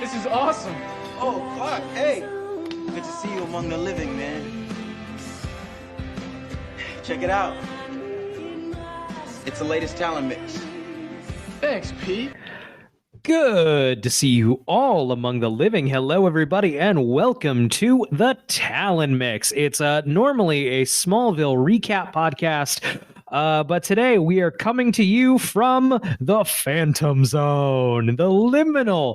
This is awesome. Oh, Clark, hey. Good to see you among the living, man. Check it out. It's the latest talent mix. Thanks, Pete. Good to see you all among the living. Hello, everybody, and welcome to the Talon Mix. It's normally a Smallville recap podcast, but today we are coming to you from the Phantom Zone, the liminal,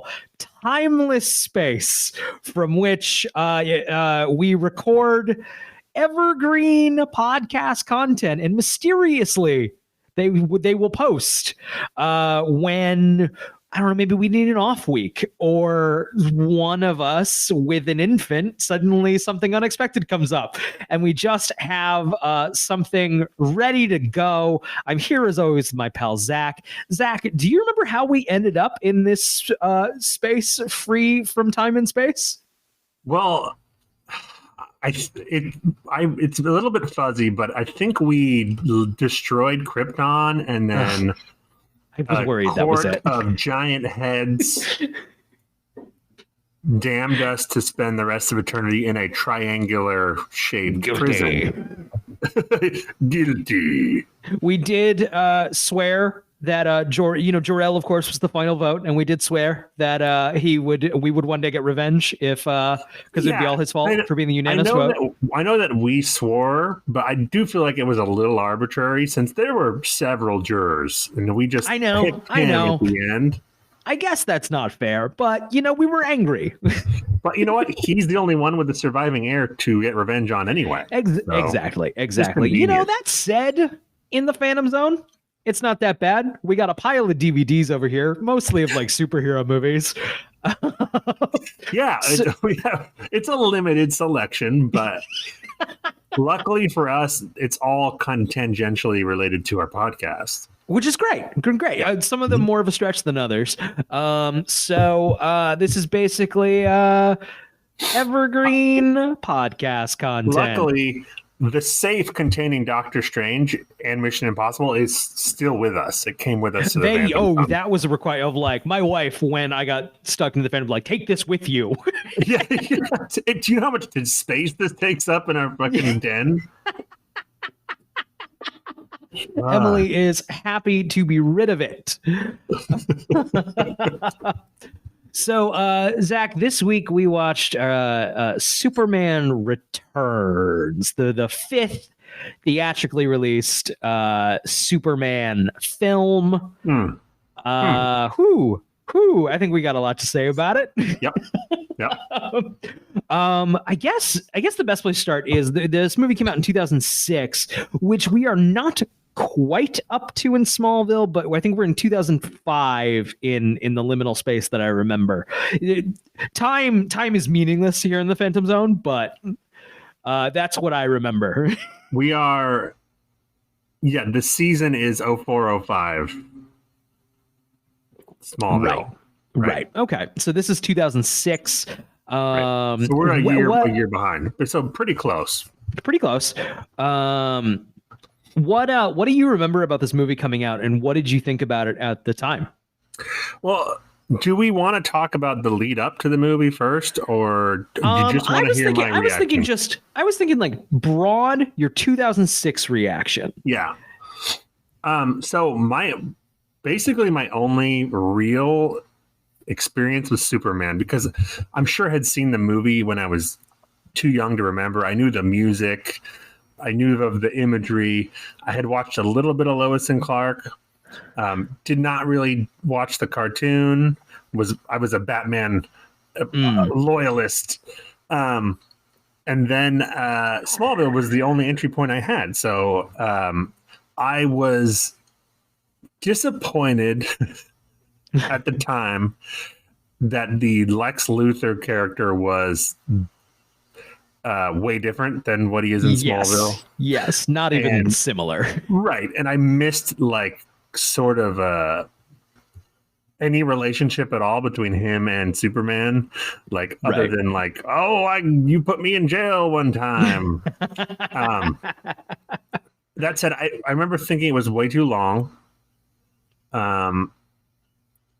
timeless space from which we record evergreen podcast content, and mysteriously they will post when, I don't know, maybe we need an off week, or one of us with an infant, suddenly something unexpected comes up and we just have something ready to go. I'm here as always with my pal Zach. Zach, do you remember how we ended up in this space free from time and space? Well, it's a little bit fuzzy, but I think we destroyed Krypton and then I was worried that was it. Of giant heads damned us to spend the rest of eternity in a triangular shaped prison. Guilty. We did swear that Jor-El, of course, was the final vote, and we did swear that we would one day get revenge if because it'd be all his fault for being the unanimous vote. I know that we swore, but I do feel like it was a little arbitrary since there were several jurors, and we just picked him at the end. I guess that's not fair, but we were angry. But you know what? He's the only one with the surviving heir to get revenge on anyway. Exactly. That said, in the Phantom Zone, it's not that bad. We got a pile of DVDs over here, mostly of like superhero movies. Yeah, it's a limited selection, but luckily for us, it's all tangentially related to our podcast. Which is great. Some of them more of a stretch than others. So this is basically evergreen podcast content. Luckily, the safe containing Doctor Strange and Mission Impossible is still with us. It came with us to the Phantom. That was a requirement of like my wife when I got stuck in the Phantom, like, take this with you. Yeah. Do you know how much space this takes up in our fucking den? Emily is happy to be rid of it. So, Zach, this week we watched Superman Returns, the fifth theatrically released Superman film. I think we got a lot to say about it. Yep. I guess the best place to start is this movie came out in 2006, which we are not quite up to in Smallville, but I think we're in 2005 in the liminal space that I remember. Time is meaningless here in the Phantom Zone, but that's what I remember. We are, the season is 0405 Smallville. Right. Okay. So this is 2006. Right. So we're a year behind. So pretty close. What do you remember about this movie coming out, and what did you think about it at the time? Well, do we want to talk about the lead up to the movie first, or do you just want to hear my reaction? I was thinking like broad, your 2006 reaction. Yeah. So my only real experience with Superman, because I'm sure I had seen the movie when I was too young to remember. I knew the music. I knew of the imagery. I had watched a little bit of Lois and Clark. Did not really watch the cartoon. I was a Batman loyalist. And then Smallville was the only entry point I had. So I was disappointed at the time that the Lex Luthor character was way different than what he is in Smallville. Yes, not even similar. Right. And I missed like sort of any relationship at all between him and Superman, like other than like, you put me in jail one time. That said, I remember thinking it was way too long.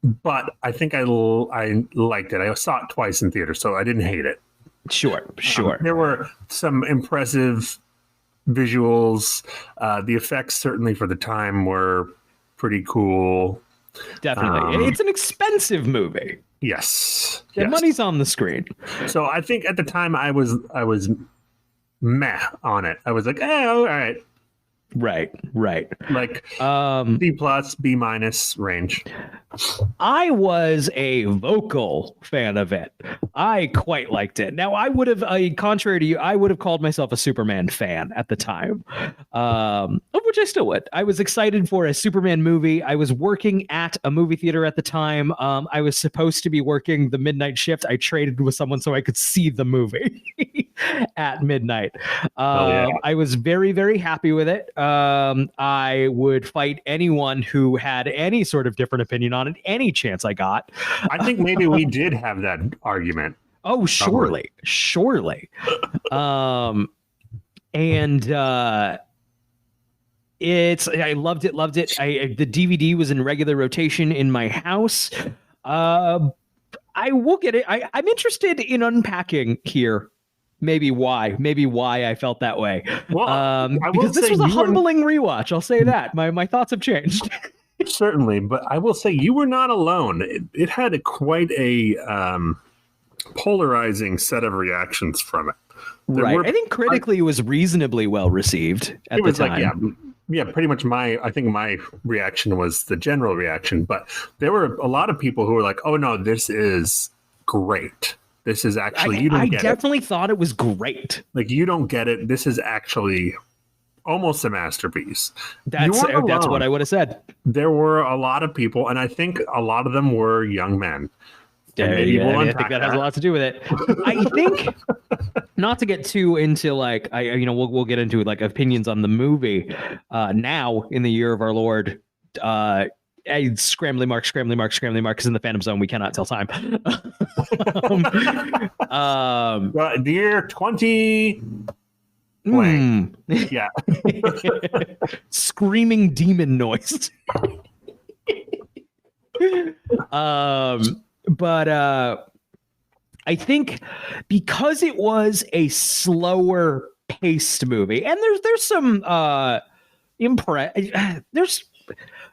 but I think I liked it. I saw it twice in theater, so I didn't hate it. Sure. There were some impressive visuals. The effects, certainly for the time, were pretty cool. Definitely. It's an expensive movie. Yes. The money's on the screen. So I think at the time I was meh on it. I was like, all right. Right. Like B plus, B minus range. I was a vocal fan of it. I quite liked it. Now, I would have, contrary to you, I would have called myself a Superman fan at the time, which I still would. I was excited for a Superman movie. I was working at a movie theater at the time. I was supposed to be working the midnight shift. I traded with someone so I could see the movie at midnight. I was very, very happy with it. I would fight anyone who had any sort of different opinion on it, any chance I got. I think maybe we did have that argument. Oh, surely. I loved it. The DVD was in regular rotation in my house. I will get it. I'm interested in unpacking here. Maybe why I felt that way. Well, because this was a humbling rewatch. I'll say that. My thoughts have changed. Certainly, but I will say you were not alone. It had quite a polarizing set of reactions from it. I think critically it was reasonably well received at the time. Yeah, pretty much I think my reaction was the general reaction, but there were a lot of people who were like, "Oh no, this is great. This is actually you don't get it." I definitely thought it was great. Like, you don't get it. This is actually almost a masterpiece. That's what I would have said. There were a lot of people, and I think a lot of them were young men. I think that has a lot to do with it. I think, not to get too into like, we'll get into like opinions on the movie now in the year of our Lord. Scrambly mark is in the Phantom Zone. We cannot tell time. Dear 20. Yeah. Screaming demon noise. But I think because it was a slower paced movie, and there's some there's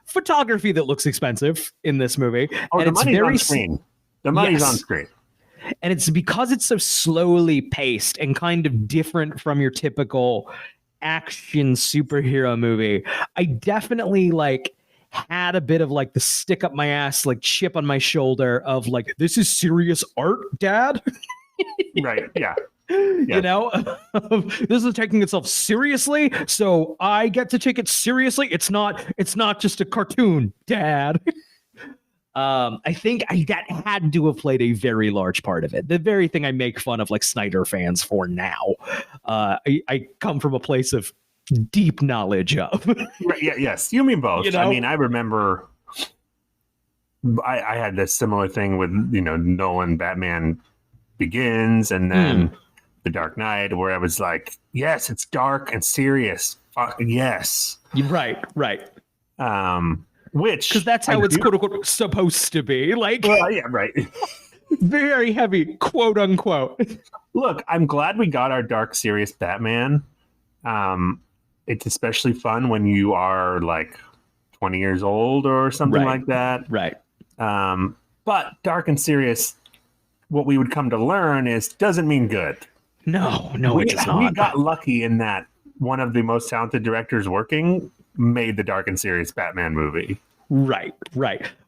photography that looks expensive in this movie. Oh, and the money's on screen. The money's on screen. And it's because it's so slowly paced and kind of different from your typical action superhero movie. I definitely had a bit of the stick up my ass, chip on my shoulder of this is serious art, Dad. Right. Yeah. You know, this is taking itself seriously, so I get to take it seriously. It's not just a cartoon, Dad. I think that had to have played a very large part of it. The very thing I make fun of Snyder fans for now. I come from a place of deep knowledge of. Right, yeah, yes, you mean both. I mean, I remember I had this similar thing with Nolan Batman Begins and then The Dark Knight, where I was like, yes, it's dark and serious. Yes. Right. Which, because that's how it's quote unquote supposed to be. Well, yeah, right. Very heavy, quote unquote. Look, I'm glad we got our dark, serious Batman. It's especially fun when you are 20 years old or something like that. Right. But dark and serious, what we would come to learn doesn't mean good. No, it does not. We got lucky in that one of the most talented directors working made the dark and serious Batman movie. Right.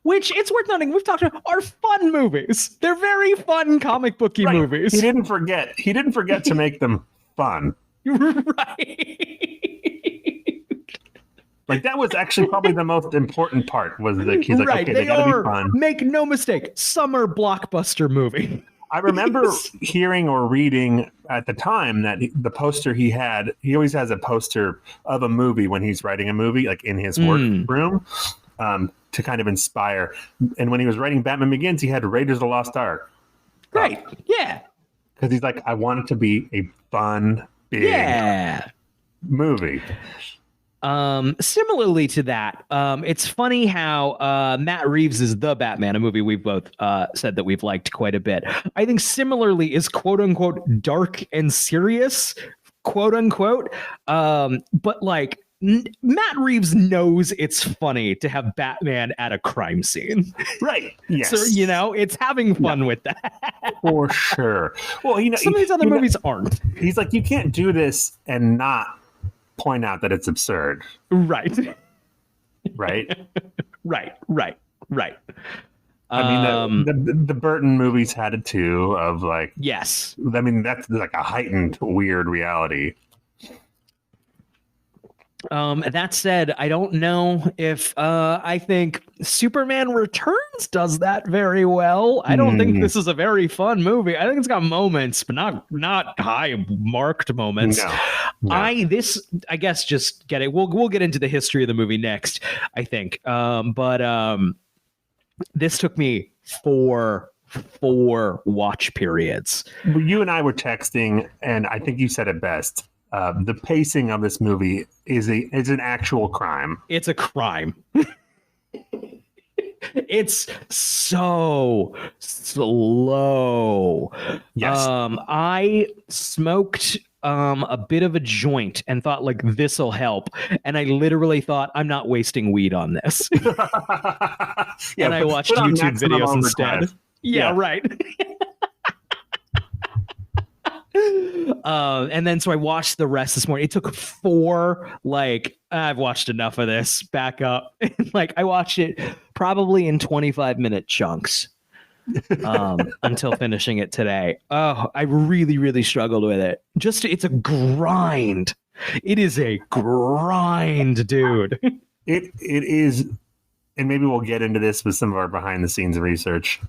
Which, it's worth noting, we've talked about, are fun movies. They're very fun comic booky movies. He didn't forget to make them fun. Right. That was actually probably the most important part. Was he's like, okay, they gotta be fun. Make no mistake, summer blockbuster movie. I remember hearing or reading at the time that the poster he always has a poster of a movie when he's writing a movie, in his workroom, to kind of inspire. And when he was writing Batman Begins, he had Raiders of the Lost Ark. Right. Yeah. Because he's like, I want it to be a fun, big movie. Similarly to that, it's funny how Matt Reeves is the Batman, a movie we've both said that we've liked quite a bit. I think similarly is quote unquote dark and serious, quote unquote. But like Matt Reeves knows it's funny to have Batman at a crime scene. Right. Yes. So, you know, it's having fun with that. For sure. Well, you know, some of these other movies aren't. He's like, you can't do this and not point out that it's absurd. Right. Right. Right. I mean, the Burton movies had it too, of like, yes. I mean, that's like a heightened weird reality. That said, I don't know if I think Superman Returns does that very well. I don't think this is a very fun movie. I think it's got moments, but not high marked moments. No. I guess just get it. We'll get into the history of the movie next, I think. But this took me four watch periods. You and I were texting, and I think you said it best. The pacing of this movie is an actual crime. It's a crime. It's so slow. Yes. I smoked a bit of a joint and thought like this'll help, and I literally thought I'm not wasting weed on this. And I watched YouTube videos instead. Yeah, right. And then so I watched the rest this morning. It took 4, like, I've watched enough of this, back up. Like, I watched it probably in 25-minute chunks until finishing it today. Oh, I really, really struggled with it. It's a grind. It is a grind, dude. It is, and maybe we'll get into this with some of our behind the scenes research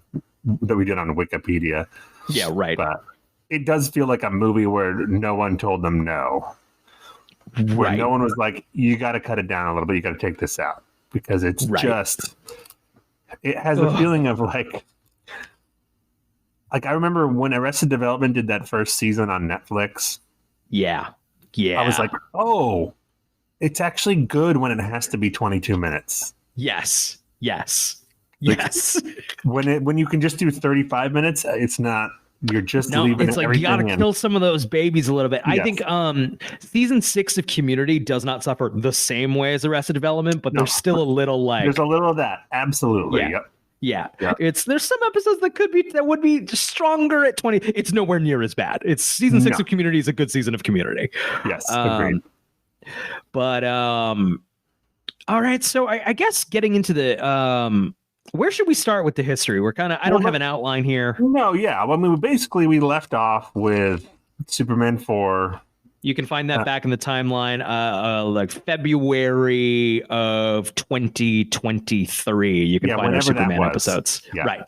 that we did on Wikipedia. Yeah, right. But it does feel like a movie where no one told them no. Where no one was like, you got to cut it down a little bit. You got to take this out. Because it's just, it has a feeling of like I remember when Arrested Development did that first season on Netflix. Yeah. I was like, oh, it's actually good when it has to be 22 minutes. Yes. Like, when you can just do 35 minutes, it's not. You're just leaving it's like you gotta kill some of those babies a little bit. Yes. I think season 6 of Community does not suffer the same way as Arrested Development, but there's still a little like there's a little of that. Absolutely. Yeah. There's some episodes that would be stronger at 20. It's nowhere near as bad. It's season 6 of Community is a good season of Community. Yes, agreed. But all right, so I guess getting into the where should we start with the history? We're kind of, I don't have an outline here. No, yeah. I mean, basically, we left off with Superman 4. You can find that back in the timeline, like February of 2023. You can find our Superman episodes. Yeah.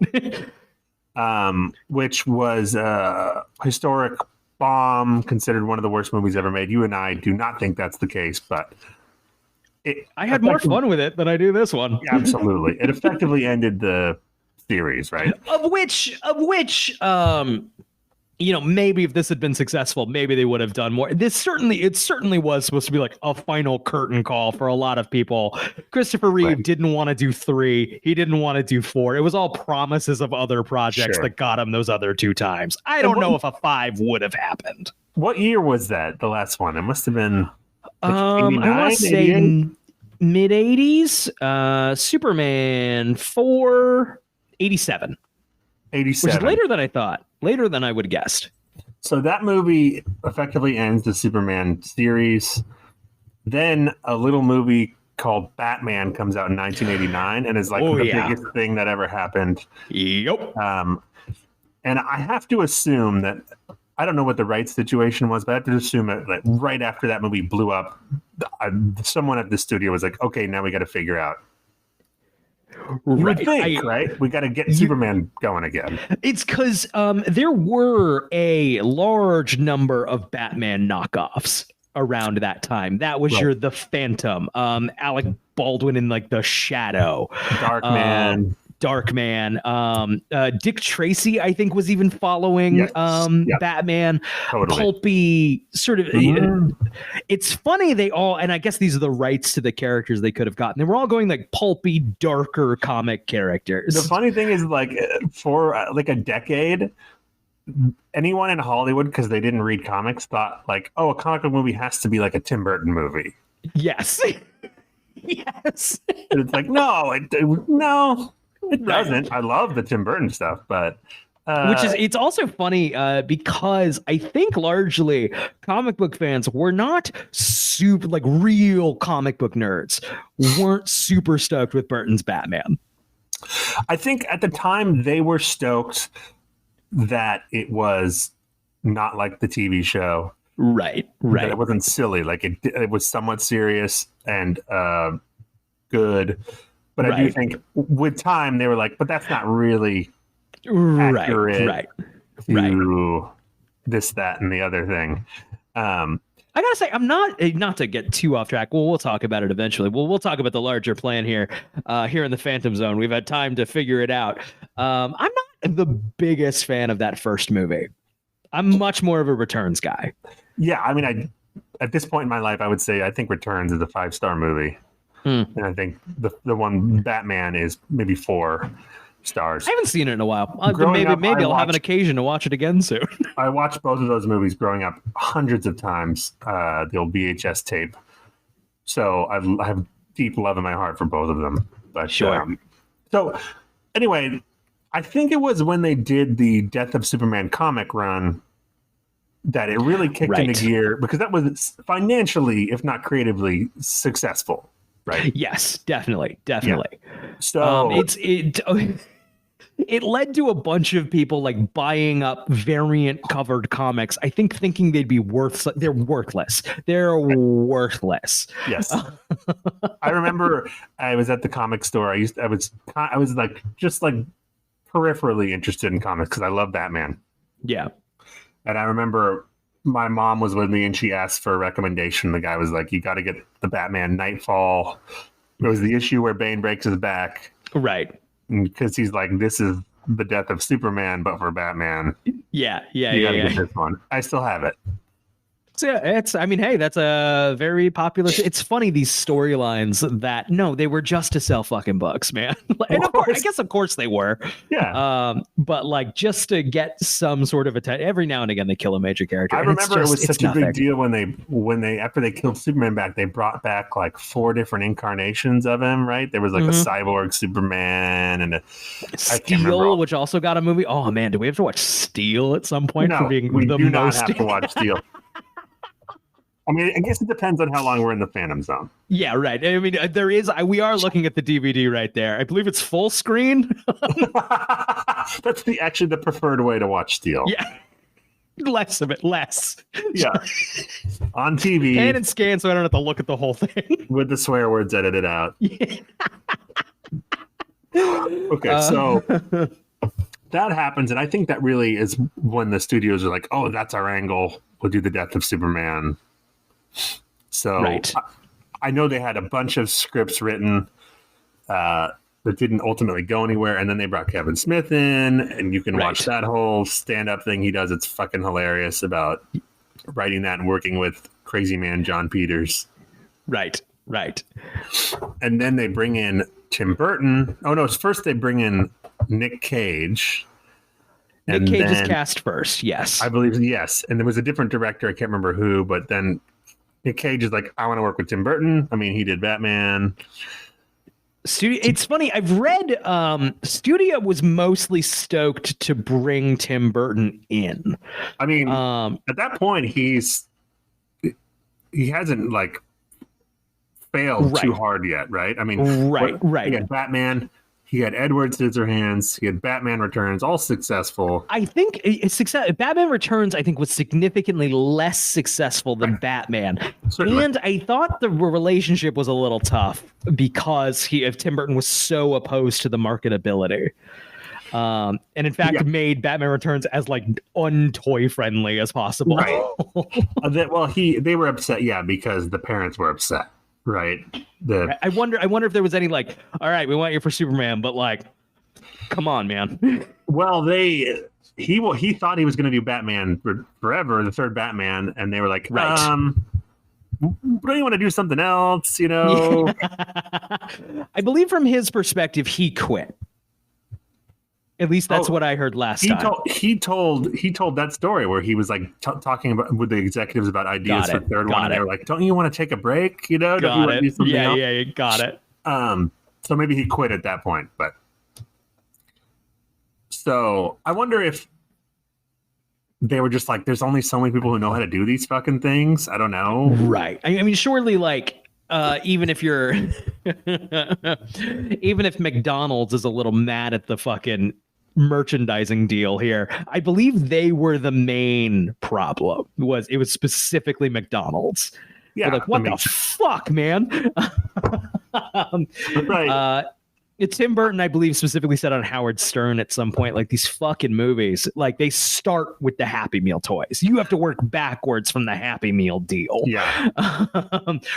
Right. Which was a historic bomb, considered one of the worst movies ever made. You and I do not think that's the case, but I had more fun with it than I do this one. Absolutely. It effectively ended the series, right? Of which, maybe if this had been successful, maybe they would have done more. It certainly was supposed to be like a final curtain call for a lot of people. Christopher Reeve didn't want to do 3. He didn't want to do 4. It was all promises of other projects that got him those other 2 times. I don't know if a 5 would have happened. What year was that? The last one? It must have been. I want to say mid 80s. Superman 4, 87. 87. Which is later than I thought. Later than I would have guessed. So that movie effectively ends the Superman series. Then a little movie called Batman comes out in 1989 and is like the biggest thing that ever happened. Yep. And I have to assume that, I don't know what the rights situation was, but I have to assume that like, right after that movie blew up, someone at the studio was like, okay, now we got to figure out. Right? We got to get Superman going again. It's because there were a large number of Batman knockoffs around that time. That was the Phantom, Alec Baldwin in like The Shadow, Darkman. dark man. Dick Tracy, I think, was even following Batman. Totally. Pulpy, sort of. It's funny they all, and I guess these are the rights to the characters they could have gotten. They were all going like pulpy, darker comic characters. The funny thing is, like, for like a decade, anyone in Hollywood, because they didn't read comics, thought like, oh, a comic book movie has to be like a Tim Burton movie. Yes. Yes. And it's like, no, it doesn't. I love the Tim Burton stuff, but it's also funny because I think largely comic book fans were not super, like, real comic book nerds weren't super stoked with Burton's Batman. I think at the time they were stoked that it was not like the TV show. Right. That it wasn't silly. Like it was somewhat serious and good. But I do think with time they were like, but that's not really accurate to this, that, and the other thing. I gotta say, I'm not to get too off track. Well, we'll talk about it eventually. We'll talk about the larger plan here in the Phantom Zone. We've had time to figure it out. I'm not the biggest fan of that first movie. I'm much more of a Returns guy. Yeah, I mean, at this point in my life, I would say I think Returns is a 5-star movie, and I think the one Batman is maybe 4 stars. I haven't seen it in a while. Maybe I'll have an occasion to watch it again soon. I watched both of those movies growing up hundreds of times, the old VHS tape. So I have deep love in my heart for both of them. But sure. So anyway, I think it was when they did the Death of Superman comic run that it really kicked into gear, because that was financially, if not creatively, successful. Right. Yes, definitely. Yeah. So it led to a bunch of people like buying up variant covered comics. I think thinking they'd be worthless. They're worthless. They're worthless. Yes. I remember I was at the comic store. I was like just like peripherally interested in comics because I love Batman. Yeah. And I remember my mom was with me and she asked for a recommendation. The guy was like, you got to get the Batman Nightfall. It was the issue where Bane breaks his back. Right. Because he's like, this is the Death of Superman, but for Batman. Yeah. You got to get this one. I still have it. So that's a very popular. It's funny, these storylines that they were just to sell fucking books, man. And of course they were. Yeah. But like just to get some sort of attention, every now and again they kill a major character. I remember it was such a big deal when they after they killed Superman back, they brought back like 4 different incarnations of him. Right? There was like a cyborg Superman and Steel, which also got a movie. Oh man, do we have to watch Steel at some point for being we the do most? Not have to watch Steel. I mean, I guess it depends on how long we're in the Phantom Zone. Yeah, right. I mean, we are looking at the DVD right there. I believe it's full screen. That's actually the preferred way to watch Steel. Yeah. Less of it, less. Yeah. On TV. Pan and scan so I don't have to look at the whole thing. With the swear words edited out. Yeah. Okay, so that happens, and I think that really is when the studios are like, oh, that's our angle. We'll do the Death of Superman. So I know they had a bunch of scripts written that didn't ultimately go anywhere, and then they brought Kevin Smith in, and you can watch that whole stand-up thing he does. It's fucking hilarious about writing that and working with crazy man John Peters. Right. And then they bring in Tim Burton. Oh no, first they bring in Nick Cage. Nick Cage is cast first, yes. I believe, yes. And there was a different director, I can't remember who, but then Nick Cage is like, I want to work with Tim Burton. I mean, he did Batman. It's funny. I've read Studio was mostly stoked to bring Tim Burton in. I mean, at that point, he hasn't like failed too hard yet, right? I mean, right. He had Batman. He had Edward Scissorhands. He had Batman Returns, all successful. I think Batman Returns, I think, was significantly less successful than Batman. Certainly. And I thought the relationship was a little tough because Tim Burton was so opposed to the marketability. And in fact, made Batman Returns as like untoy friendly as possible. Right. They were upset, because the parents were upset. Right. I wonder if there was any like, all right, we want you for Superman, but like Come on, man. Well, he thought he was going to do Batman forever, the third Batman, and they were like, Right. don't you want to do something else? You know, I believe from his perspective, he quit. At least that's what I heard last time. He told that story where he was like talking about with the executives about ideas for the third one, and they were like, "Don't you want to take a break? You know, don't you want to do something else?" Yeah, got it. So maybe he quit at that point, but so I wonder if they were just like, "There's only so many people who know how to do these fucking things." I don't know. Right. I mean, surely, like, even if you're, even if McDonald's is a little mad at the fucking merchandising deal here, I believe they were the main problem. It was specifically McDonald's. Yeah. They're like, what the fuck, man? Right. Tim Burton, I believe, specifically said on Howard Stern at some point, like, these fucking movies, like, they start with the Happy Meal toys. You have to work backwards from the Happy Meal deal. Yeah.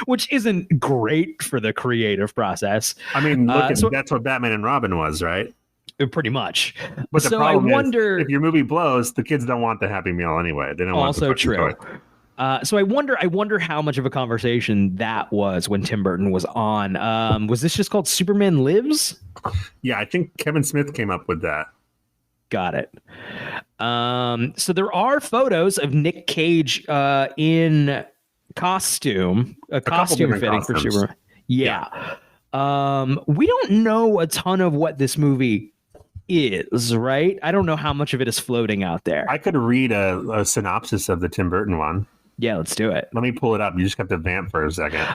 Which isn't great for the creative process. I mean, that's what Batman and Robin was, right? Pretty much. But the so problem I wonder is, if your movie blows, the kids don't want the Happy Meal anyway. They don't want the also true. Toy. So I wonder how much of a conversation that was when Tim Burton was on. Was this just called Superman Lives? Yeah, I think Kevin Smith came up with that. Got it. So there are photos of Nick Cage in costume, a costume fitting for Superman. Yeah. We don't know a ton of what this movie is, right? I don't know how much of it is floating out there. I could read a synopsis of the Tim Burton one. Yeah, let's do it. Let me pull it up. You just have to vamp for a second.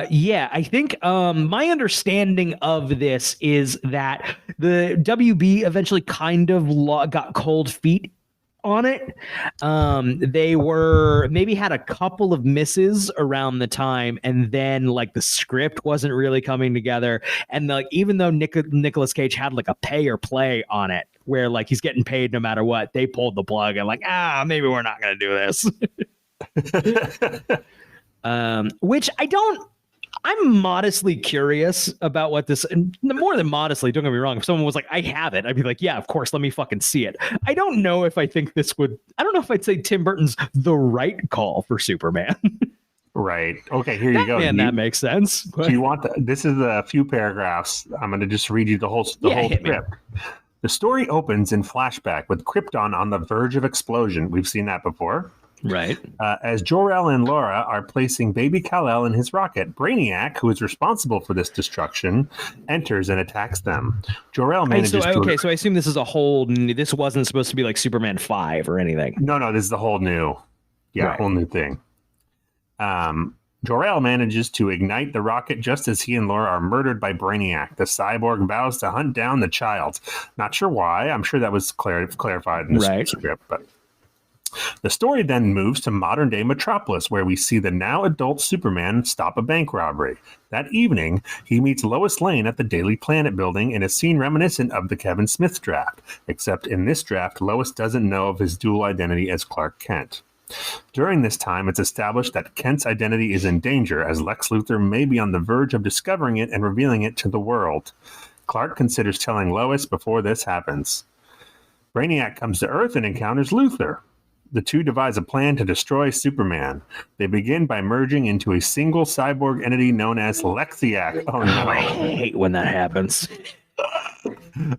Yeah, I think my understanding of this is that the WB eventually kind of got cold feet on it. They were maybe had a couple of misses around the time, and then like the script wasn't really coming together. And like even though Nicolas Cage had like a pay or play on it, where like he's getting paid no matter what, they pulled the plug and like maybe we're not gonna do this. Which I'm modestly curious about what this, and more than modestly, don't get me wrong. If someone was like, I have it, I'd be like, yeah, of course, let me fucking see it. I don't know if I'd say Tim Burton's the right call for Superman. Right. Okay, here you go. Man, that makes sense. Do you want this is a few paragraphs. I'm going to just read you the whole script. The story opens in flashback with Krypton on the verge of explosion. We've seen that before. Right. As Jor-El and Laura are placing baby Kal-El in his rocket, Brainiac, who is responsible for this destruction, enters and attacks them. Jor-El manages to... So I assume this is this wasn't supposed to be like Superman 5 or anything. No, this is the whole new... Yeah, right. Whole new thing. Jor-El manages to ignite the rocket just as he and Laura are murdered by Brainiac. The cyborg vows to hunt down the child. Not sure why. I'm sure that was clarified in the script, but... The story then moves to modern-day Metropolis, where we see the now-adult Superman stop a bank robbery. That evening, he meets Lois Lane at the Daily Planet building in a scene reminiscent of the Kevin Smith draft, except in this draft, Lois doesn't know of his dual identity as Clark Kent. During this time, it's established that Kent's identity is in danger, as Lex Luthor may be on the verge of discovering it and revealing it to the world. Clark considers telling Lois before this happens. Brainiac comes to Earth and encounters Luthor. The two devise a plan to destroy Superman. They begin by merging into a single cyborg entity known as Lexiac. Oh, no. I hate when that happens.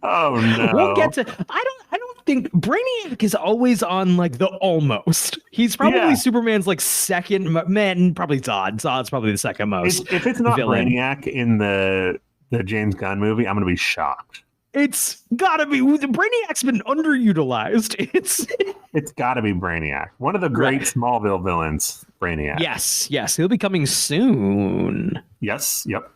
Oh, no. We'll get to... I don't think... Brainiac is always on, like, the almost. He's probably Superman's, like, second... Man, probably Zod. Zod's probably the second most If it's not villain. Brainiac in the James Gunn movie, I'm going to be shocked. It's gotta be. Brainiac's been underutilized. It's gotta be Brainiac. One of the great Smallville villains, Brainiac. Yes. He'll be coming soon. Yes, yep.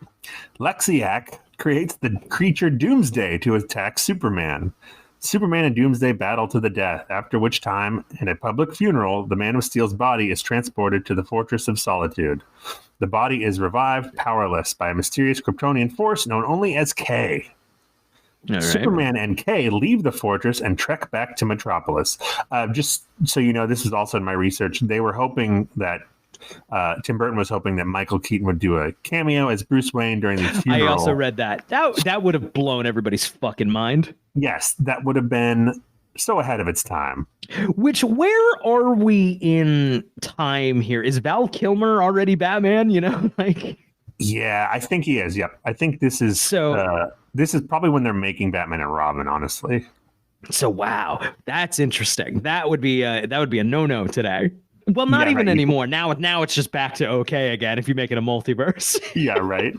Lexiac creates the creature Doomsday to attack Superman. Superman and Doomsday battle to the death, after which time, in a public funeral, the Man of Steel's body is transported to the Fortress of Solitude. The body is revived, powerless, by a mysterious Kryptonian force known only as K. Right. Superman and Kay leave the fortress and trek back to Metropolis. Just so you know, this is also in my research. They were hoping that Tim Burton was hoping that Michael Keaton would do a cameo as Bruce Wayne during the funeral. I also read that. That would have blown everybody's fucking mind. Yes, that would have been so ahead of its time. Where are we in time here? Is Val Kilmer already Batman? Yeah, I think he is. Yep. I think this is probably when they're making Batman and Robin, honestly. So wow, that's interesting. That would be a no-no today. Well, not even anymore. Now it's just back to okay again if you make it a multiverse. Yeah, right.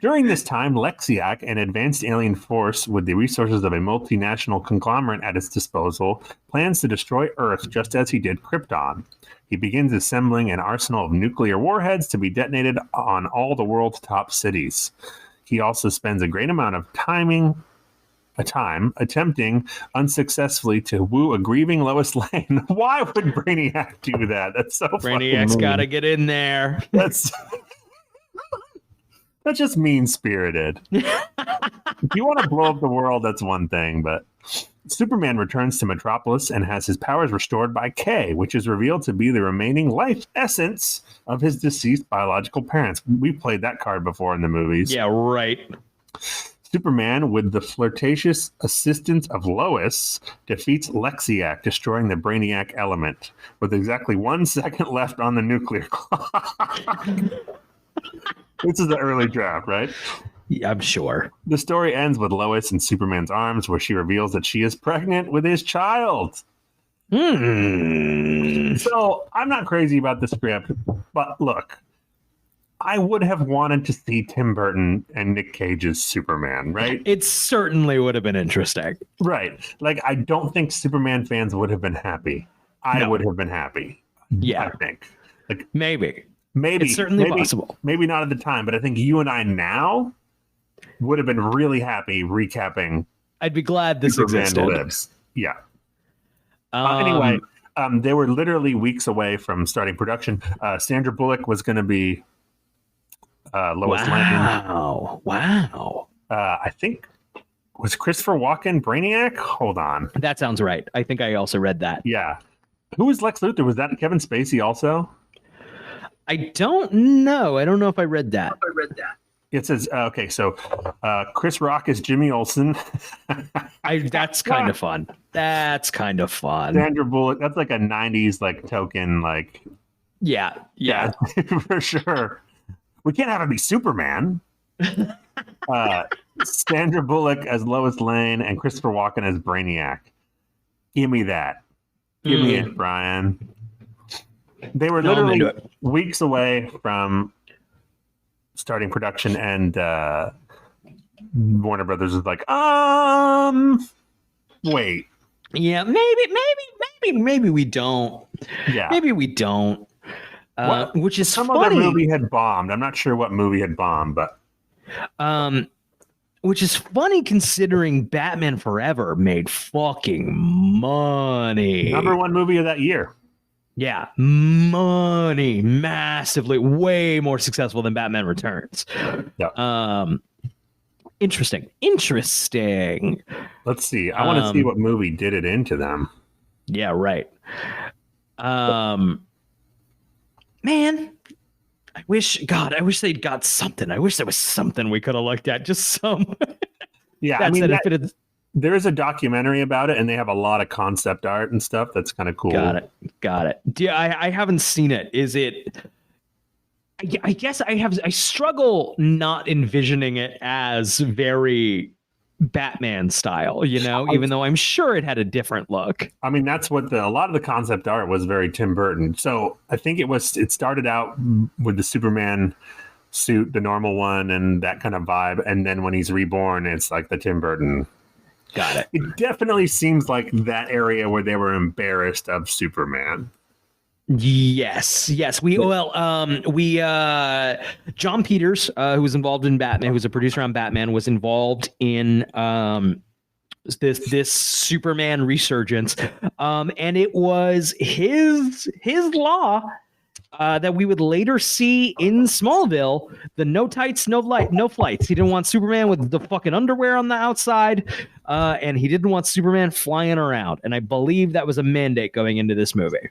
During this time, Lexiac, an advanced alien force with the resources of a multinational conglomerate at its disposal, plans to destroy Earth just as he did Krypton. He begins assembling an arsenal of nuclear warheads to be detonated on all the world's top cities. He also spends a great amount of time attempting unsuccessfully to woo a grieving Lois Lane. Why would Brainiac do that? That's so Brainiac's got to get in there. That's just mean-spirited. If you want to blow up the world, that's one thing, but Superman returns to Metropolis and has his powers restored by K, which is revealed to be the remaining life essence of his deceased biological parents. We've played that card before in the movies. Yeah, right. Superman, with the flirtatious assistance of Lois, defeats Lexiac, destroying the Brainiac element, with exactly 1 second left on the nuclear clock. This is the early draft, right? Yeah, I'm sure. The story ends with Lois in Superman's arms, where she reveals that she is pregnant with his child. So I'm not crazy about the script, but look, I would have wanted to see Tim Burton and Nick Cage's Superman, right? It certainly would have been interesting. Right. Like, I don't think Superman fans would have been happy. I would have been happy. Yeah. I think. Like, Maybe. it's certainly possible. Maybe not at the time, but I think you and I now would have been really happy recapping. I'd be glad this Superman existed. Lives. Yeah. Anyway, they were literally weeks away from starting production. Sandra Bullock was going to be Lois Lane. Wow. I think, was Christopher Walken Brainiac? Hold on. That sounds right. I think I also read that. Yeah. Who was Lex Luthor? Was that Kevin Spacey also? I don't know. I don't know if I read that. It says, okay, so Chris Rock is Jimmy Olsen. That's kind of fun. Sandra Bullock, that's like a 90s like token, like. Yeah. For sure. We can't have it be Superman. Sandra Bullock as Lois Lane and Christopher Walken as Brainiac. Give me that. Give me it, Brian. They were literally weeks away from starting production, and Warner Brothers was like, wait. Yeah, maybe we don't. Yeah. Maybe we don't. Which is some funny. other movie had bombed. I'm not sure what movie had bombed, but which is funny considering Batman Forever made fucking money. #1 movie of that year. Yeah, money massively, way more successful than Batman Returns. Yeah. Interesting. Let's see. I want to see what movie did it into them. Yeah, right. Man, I wish they'd got something. I wish there was something we could have looked at. Just some. Yeah, there is a documentary about it, and they have a lot of concept art and stuff. That's kind of cool. Got it. Yeah, I haven't seen it. Is it? I guess I struggle not envisioning it as very Batman style, even though I'm sure it had a different look. I mean, that's what a lot of the concept art was very Tim Burton. So I think it started out with the Superman suit, the normal one, and that kind of vibe. And then when he's reborn, it's like the Tim Burton. Got it. It definitely seems like that area where they were embarrassed of Superman. Yes. John Peters, who was involved in Batman, who was a producer on Batman, was involved in this Superman resurgence, and it was his law that we would later see in Smallville, the no tights, no flights. He didn't want Superman with the fucking underwear on the outside, and he didn't want Superman flying around. And I believe that was a mandate going into this movie.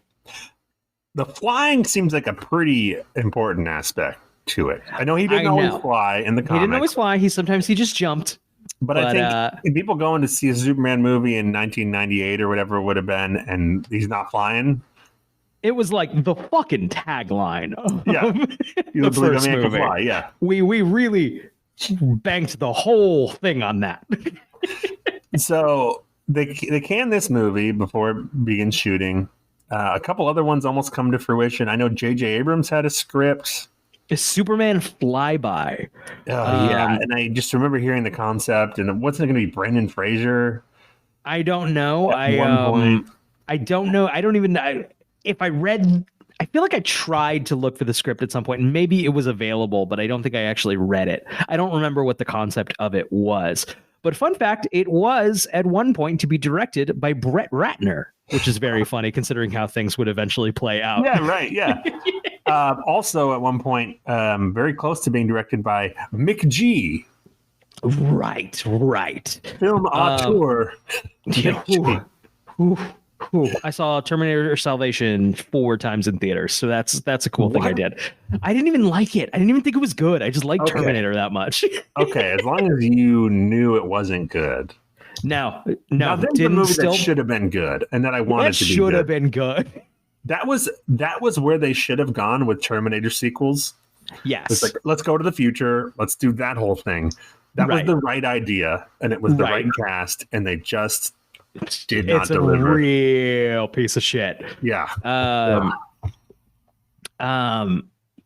The flying seems like a pretty important aspect to it. I know he didn't always fly in the comics. He didn't always fly. Sometimes he just jumped. But I think if people going to see a Superman movie in 1998 or whatever it would have been, and he's not flying, it was like the fucking tagline. Yeah, the first movie. Fly, yeah, we really banked the whole thing on that. So they canned this movie before it begins shooting. A couple other ones almost come to fruition. I know J.J. Abrams had a script. A Superman flyby. Yeah, and I just remember hearing the concept. And wasn't it going to be Brendan Fraser? I don't know. I don't know. I don't even know. If I read, I feel like I tried to look for the script at some point, and maybe it was available, but I don't think I actually read it. I don't remember what the concept of it was. But fun fact, it was at one point to be directed by Brett Ratner, which is very funny considering how things would eventually play out. Yeah, right. Yeah. Also, at one point, very close to being directed by Mick G. Right. Film auteur. I saw Terminator Salvation 4 times in theaters, so that's a cool thing I did. I didn't even like it. I didn't even think it was good. I just liked Terminator that much. Okay, as long as you knew it wasn't good. No, that's a movie that should have been good, and that I wanted to be good. Should have been good. That was where they should have gone with Terminator sequels. Yes, it's like, let's go to the future. Let's do that whole thing. That was the right idea, and it was the right cast, and they just did not deliver. It's a real piece of shit. Yeah.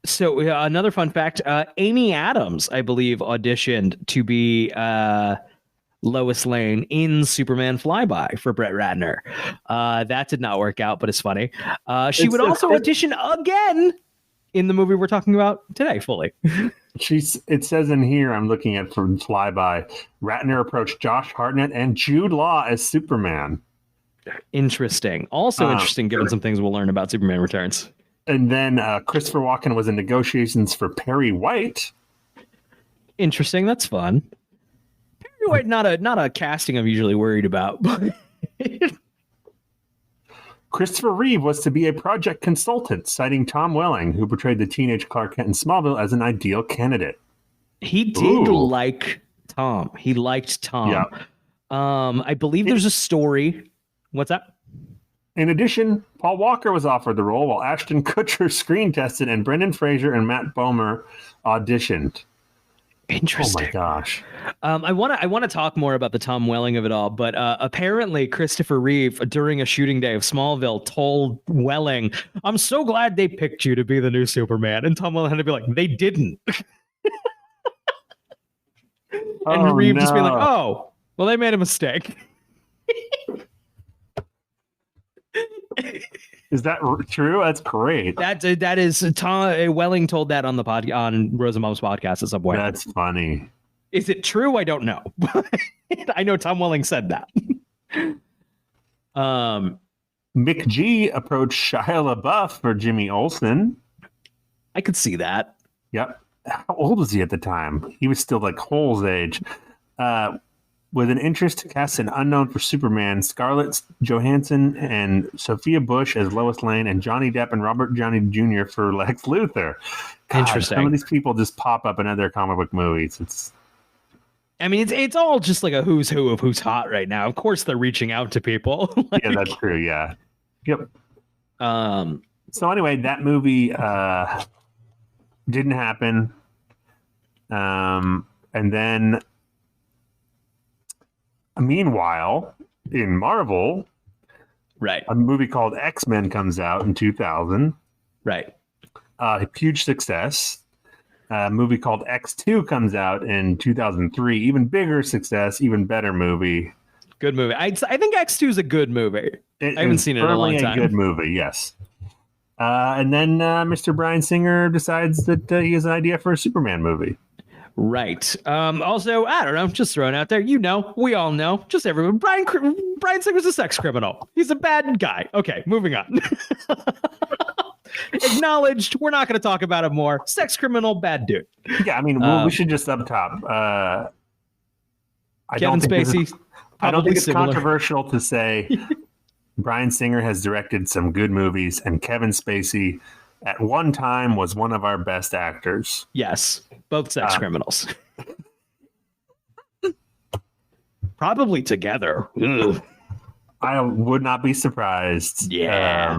So another fun fact: Amy Adams, I believe, auditioned to be Lois Lane in Superman Flyby for Brett Ratner. That did not work out, but it's funny. She would also audition again in the movie we're talking about today, fully. It says in here, I'm looking at from Flyby, Ratner approached Josh Hartnett and Jude Law as Superman. Interesting. Also interesting, given some things we'll learn about Superman Returns. And then Christopher Walken was in negotiations for Perry White. Interesting. That's fun. Perry White, not a casting I'm usually worried about, but Christopher Reeve was to be a project consultant, citing Tom Welling, who portrayed the teenage Clark Kent in Smallville, as an ideal candidate. He did like Tom. He liked Tom. Yeah. I believe there's a story. What's that? In addition, Paul Walker was offered the role, while Ashton Kutcher screen tested and Brendan Fraser and Matt Bomer auditioned. Interesting. Oh my gosh. I want to talk more about the Tom Welling of it all, but apparently Christopher Reeve, during a shooting day of Smallville, told Welling, "I'm so glad they picked you to be the new Superman." And Tom Welling had to be like, "They didn't." And Reeve just being like, "Oh, well, they made a mistake." Is that true? That's great. That is Tom Welling told that on the on Rosenbaum's podcast at some point. That's funny. Is it true? I don't know. I know Tom Welling said that. Mick G approached Shia LaBeouf for Jimmy Olsen. I could see that. Yep. How old was he at the time? He was still like Cole's age. With an interest to cast an unknown for Superman, Scarlett Johansson and Sophia Bush as Lois Lane, and Johnny Depp and Robert Downey Jr. for Lex Luthor. God, interesting. Some of these people just pop up in other comic book movies. It's all just like a who's who of who's hot right now. Of course, they're reaching out to people. Yeah, that's true. Yeah. Yep. So anyway, that movie didn't happen. And then, meanwhile, in Marvel, right, a movie called X-Men comes out in 2000. Right. A huge success. A movie called X2 comes out in 2003. Even bigger success, even better movie. Good movie. I think X2 is a good movie. I haven't seen it in a long time. A good movie, yes. And then Mr. Bryan Singer decides that he has an idea for a Superman movie. Right. Also, I don't know, just throwing out there, we all know, just everyone. Bryan Singer's a sex criminal. He's a bad guy. Okay, moving on. Acknowledged. We're not going to talk about it more. Sex criminal, bad dude. Yeah, I mean, we should just up top. Kevin Spacey. I don't think it's controversial to say Bryan Singer has directed some good movies, and Kevin Spacey at one time was one of our best actors. Yes, both sex criminals. Probably together. Ugh. I would not be surprised. Yeah.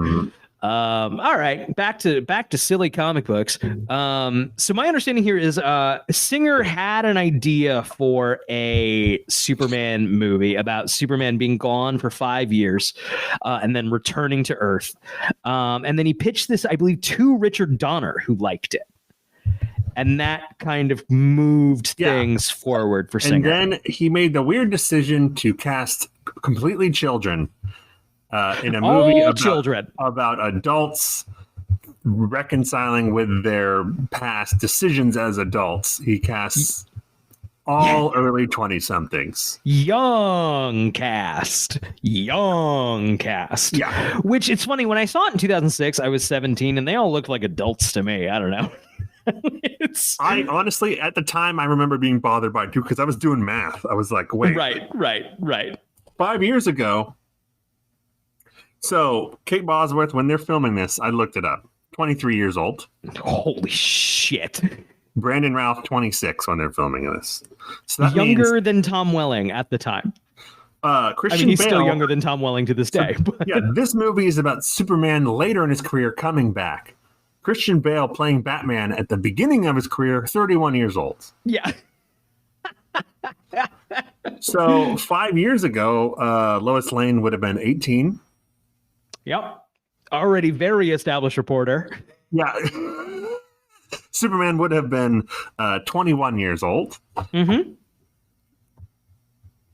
All right, back to silly comic books. So my understanding here is Singer had an idea for a Superman movie about Superman being gone for 5 years and then returning to Earth. And then he pitched this, I believe, to Richard Donner, who liked it. And that kind of moved things forward for Singer. And then he made the weird decision to cast completely children in a movie about adults reconciling with their past decisions as adults. He casts all early 20-somethings. Young cast. Yeah. Which, it's funny, when I saw it in 2006, I was 17, and they all looked like adults to me. I don't know. I honestly, at the time, I remember being bothered by it too, because I was doing math. I was like, wait. Right. 5 years ago. So Kate Bosworth, when they're filming this, I looked it up. 23 years old. Holy shit. Brandon Routh, 26 when they're filming this. So that younger than Tom Welling at the time. Christian he's Bale, still younger than Tom Welling to this day. Yeah, this movie is about Superman later in his career coming back. Christian Bale playing Batman at the beginning of his career, 31 years old. Yeah. So 5 years ago, Lois Lane would have been 18. Yep. Already very established reporter. Yeah. Superman would have been 21 years old. Mm-hmm.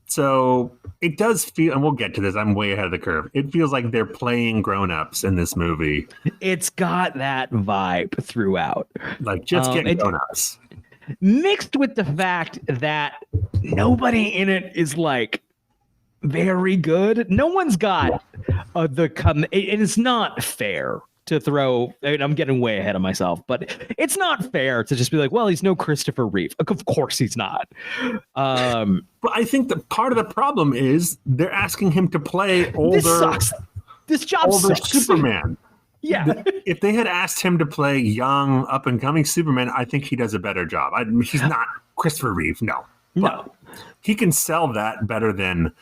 So it does feel, and we'll get to this, I'm way ahead of the curve. It feels like they're playing grown-ups in this movie. It's got that vibe throughout. Like, just get grown-ups. Mixed with the fact that nobody in it is, like, very good. No one's got it's not fair to throw. I mean, I'm getting way ahead of myself, but it's not fair to just be like, well, he's no Christopher Reeve. Of course he's not. But I think that part of the problem is they're asking him to play older. This sucks. This job older sucks. Superman. Yeah. If they had asked him to play young, up and coming Superman, I think he does a better job. He's not Christopher Reeve, no. But he can sell that better than.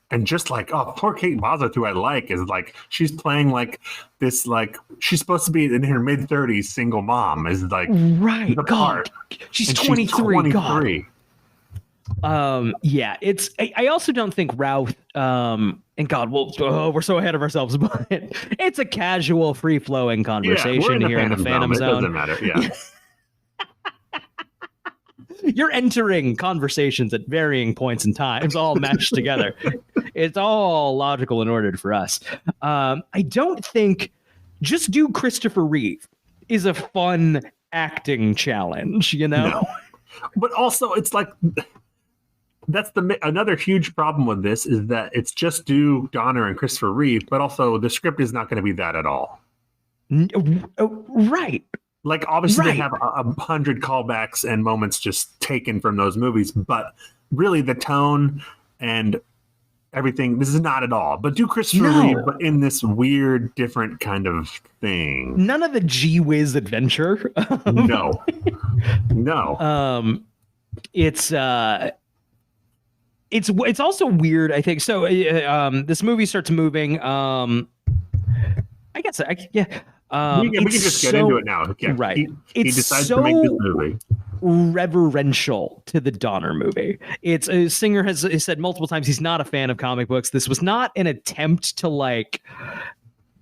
And just like, oh, poor Kate Bosworth, who I like, is like, she's playing like this, like, she's supposed to be in her mid-30s single mom, is like, right, God, part. She's 23. God. Yeah, it's, I also don't think Routh, and God, we're so ahead of ourselves, but it's a casual, free-flowing conversation here in the Phantom Zone. It doesn't matter, yeah. You're entering conversations at varying points in times, all meshed together. It's all logical and ordered for us. I don't think just do Christopher Reeve is a fun acting challenge, you know? No. But also, it's like, that's another huge problem with this is that it's just do Donner and Christopher Reeve, but also the script is not going to be that at all. Right. Like, obviously, they have 100 callbacks and moments just taken from those movies, but really the tone and everything, this is not at all. But do Christopher Reeve, but in this weird, different kind of thing. None of the Gee Whiz adventure. No. It's also weird, I think. So this movie starts moving. We can just get into it now. Yeah, right. He decides to make this movie. Reverential to the Donner movie. It's a Singer has said multiple times he's not a fan of comic books. This was not an attempt to like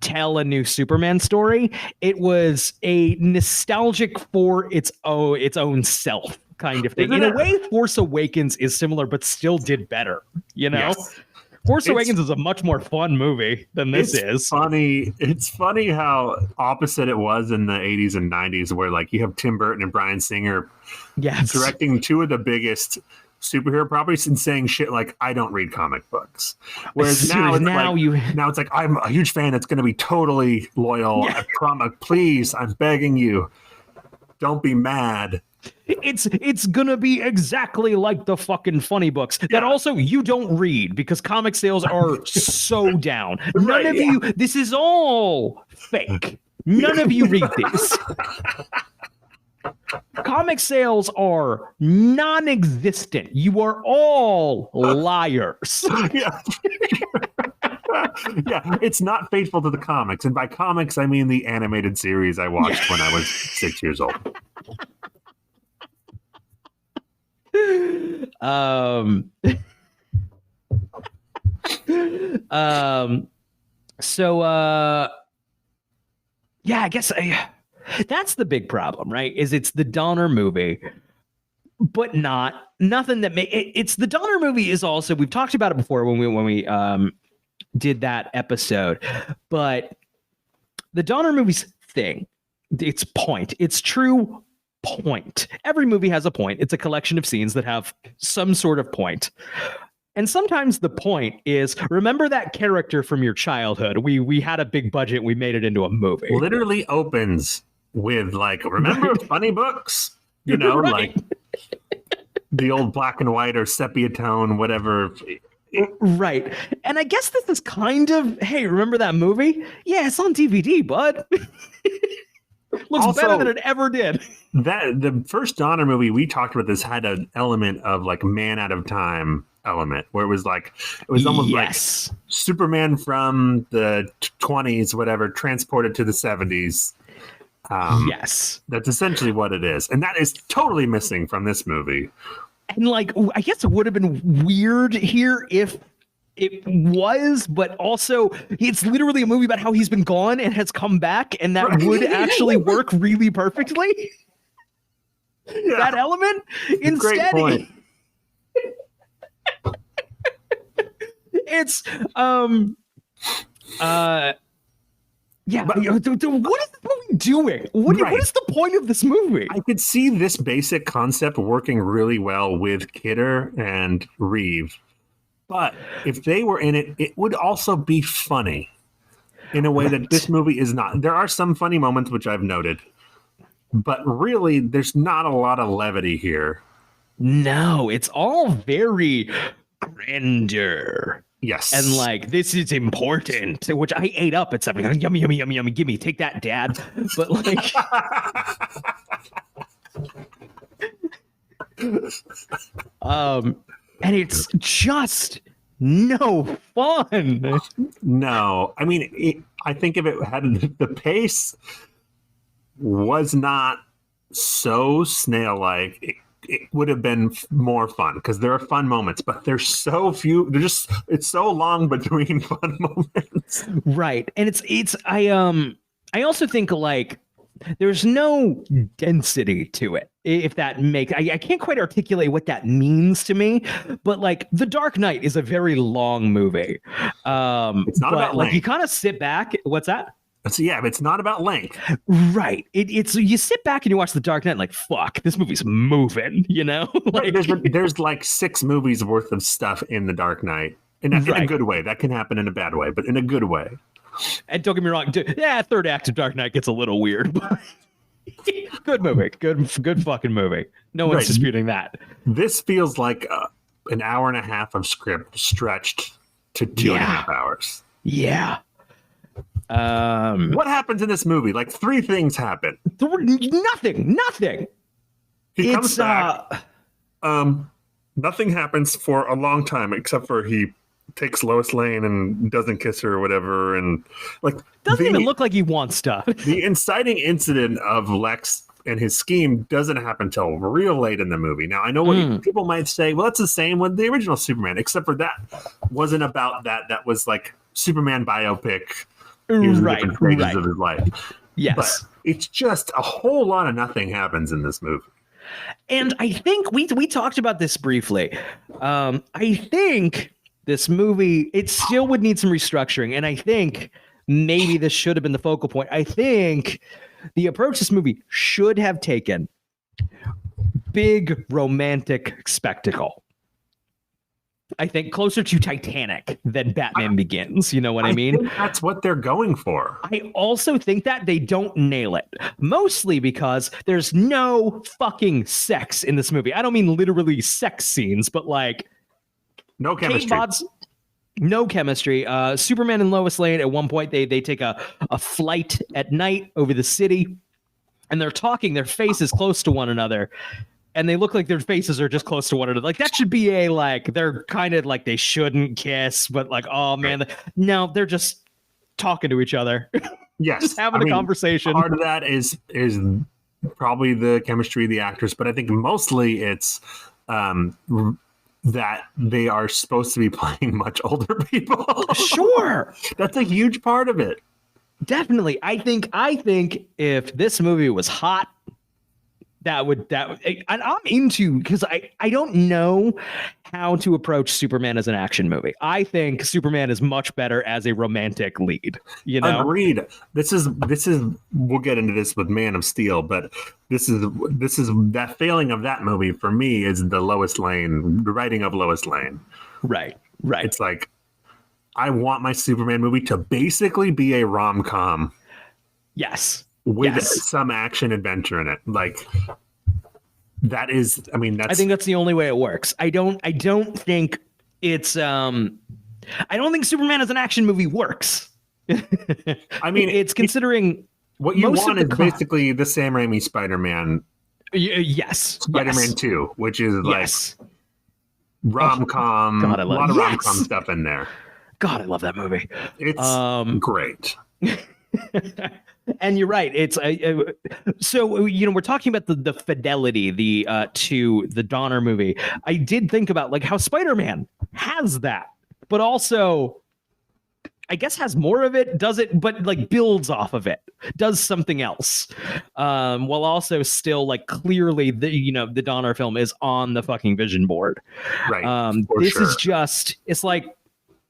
tell a new Superman story. It was a nostalgic for its own self kind of thing. In a way, Force Awakens is similar, but still did better. You know. Yes. Force Awakens is a much more fun movie than this is. It's funny how opposite it was in the 80s and 90s, where like you have Tim Burton and Bryan Singer directing two of the biggest superhero properties and saying shit like, I don't read comic books. Whereas now it's like, I'm a huge fan. It's going to be totally loyal. Yeah. I promise. Please, I'm begging you. Don't be mad. It's gonna be exactly like the fucking funny books that also you don't read because comic sales are so down. None of you, this is all fake. None of you read these. Comic sales are non-existent. You are all liars. Yeah. Yeah, it's not faithful to the comics. And by comics, I mean the animated series I watched when I was 6 years old. Yeah, I guess that's the big problem, right? Is it's the Donner movie, but nothing that it's the Donner movie is also, we've talked about it before when we did that episode, but the Donner movie's thing, its point, its true point. Every movie has a point. It's a collection of scenes that have some sort of point. And sometimes the point is, remember that character from your childhood? We had a big budget. We made it into a movie. Literally opens with like, remember funny books? You know, right. Like the old black and white or sepia tone, whatever. Right. And I guess this is kind of, hey, remember that movie? Yeah, it's on DVD, bud. Looks Also, better than it ever did. That the first Donner movie we talked about, this had an element of like Man Out of Time element, where it was almost like Superman from the 20s, whatever, transported to the 70s. Yes, that's essentially what it is, and that is totally missing from this movie. And like, I guess it would have been weird here if it was, but also it's literally a movie about how he's been gone and has come back, and that would actually work really perfectly. Yeah. That element instead. Great point. It's yeah, but what is the movie doing? What is the point of this movie? I could see this basic concept working really well with Kidder and Reeve, but if they were in it, it would also be funny in a way that this movie is not. There are some funny moments, which I've noted, but really, there's not a lot of levity here. No, it's all very grandeur. Yes. And like, this is important, which I ate up at something. Yummy, yummy, yummy, yummy. Give me, take that, Dad. But like, and it's just no fun. No, I mean, I think if it had the pace was not so snail-like, it would have been more fun because there are fun moments, but there's so few. It's so long between fun moments. Right, and I also think like there's no density to it. If that makes, I can't quite articulate what that means to me, but like The Dark Knight is a very long movie. It's not about like length. you kind of sit back. What's that? So yeah, but it's not about length. Right. It's you sit back and you watch The Dark Knight and like, fuck, this movie's moving, you know? Like, there's like 6 movies worth of stuff in The Dark Knight. And that's in a good way. That can happen in a bad way, but in a good way. And don't get me wrong, third act of Dark Knight gets a little weird, but good movie. Good fucking movie. No one's disputing that. This feels like an hour and a half of script stretched to 2.5 hours. Yeah. What happens in this movie? Like 3 things happen. Nothing. He comes back. Nothing happens for a long time except for he takes Lois Lane and doesn't kiss her or whatever, and like doesn't even look like he wants stuff. The inciting incident of Lex and his scheme doesn't happen until real late in the movie. Now I know what people might say. Well, that's the same with the original Superman, except for that wasn't about that. That was like Superman biopic. Here's the different stages of his life. Yes. But it's just a whole lot of nothing happens in this movie. And I think we talked about this briefly. I think this movie, it still would need some restructuring. And I think maybe this should have been the focal point. I think the approach this movie should have taken big romantic spectacle. I think closer to Titanic than Batman Begins. You know what I mean? Think that's what they're going for. I also think that they don't nail it, mostly because there's no fucking sex in this movie. I don't mean literally sex scenes, but like no chemistry. No chemistry. Superman and Lois Lane, at one point, they take a flight at night over the city, and they're talking, their faces close to one another. And they look like their faces are just close to one another. Like, that should be a, like, they're kind of like they shouldn't kiss, but like, oh man, no, they're just talking to each other. Yes. Just having a conversation. Part of that is probably the chemistry of the actors, but I think mostly it's that they are supposed to be playing much older people. Sure. That's a huge part of it. Definitely. I think if this movie was hot, and I'm into, because I don't know how to approach Superman as an action movie. I think Superman is much better as a romantic lead. You know, agreed. This is we'll get into this with Man of Steel, but this is that failing of that movie for me is the writing of Lois Lane. Right. It's like, I want my Superman movie to basically be a rom-com. Yes. With some action adventure in it. Like, that is, I mean, I think that's the only way it works. I don't think it's I don't think Superman as an action movie works. I mean, it's considering what you want is basically the Sam Raimi Spider-Man. Yes. Spider-Man 2, which is like rom-com, a lot of rom-com stuff in there. God, I love that movie. It's great. And you're right. It's so, you know, we're talking about the fidelity to the Donner movie. I did think about like how Spider-Man has that, but also I guess has more of it, does it, but like builds off of it, does something else, while also still like clearly the Donner film is on the fucking vision board. Right. This is just, it's like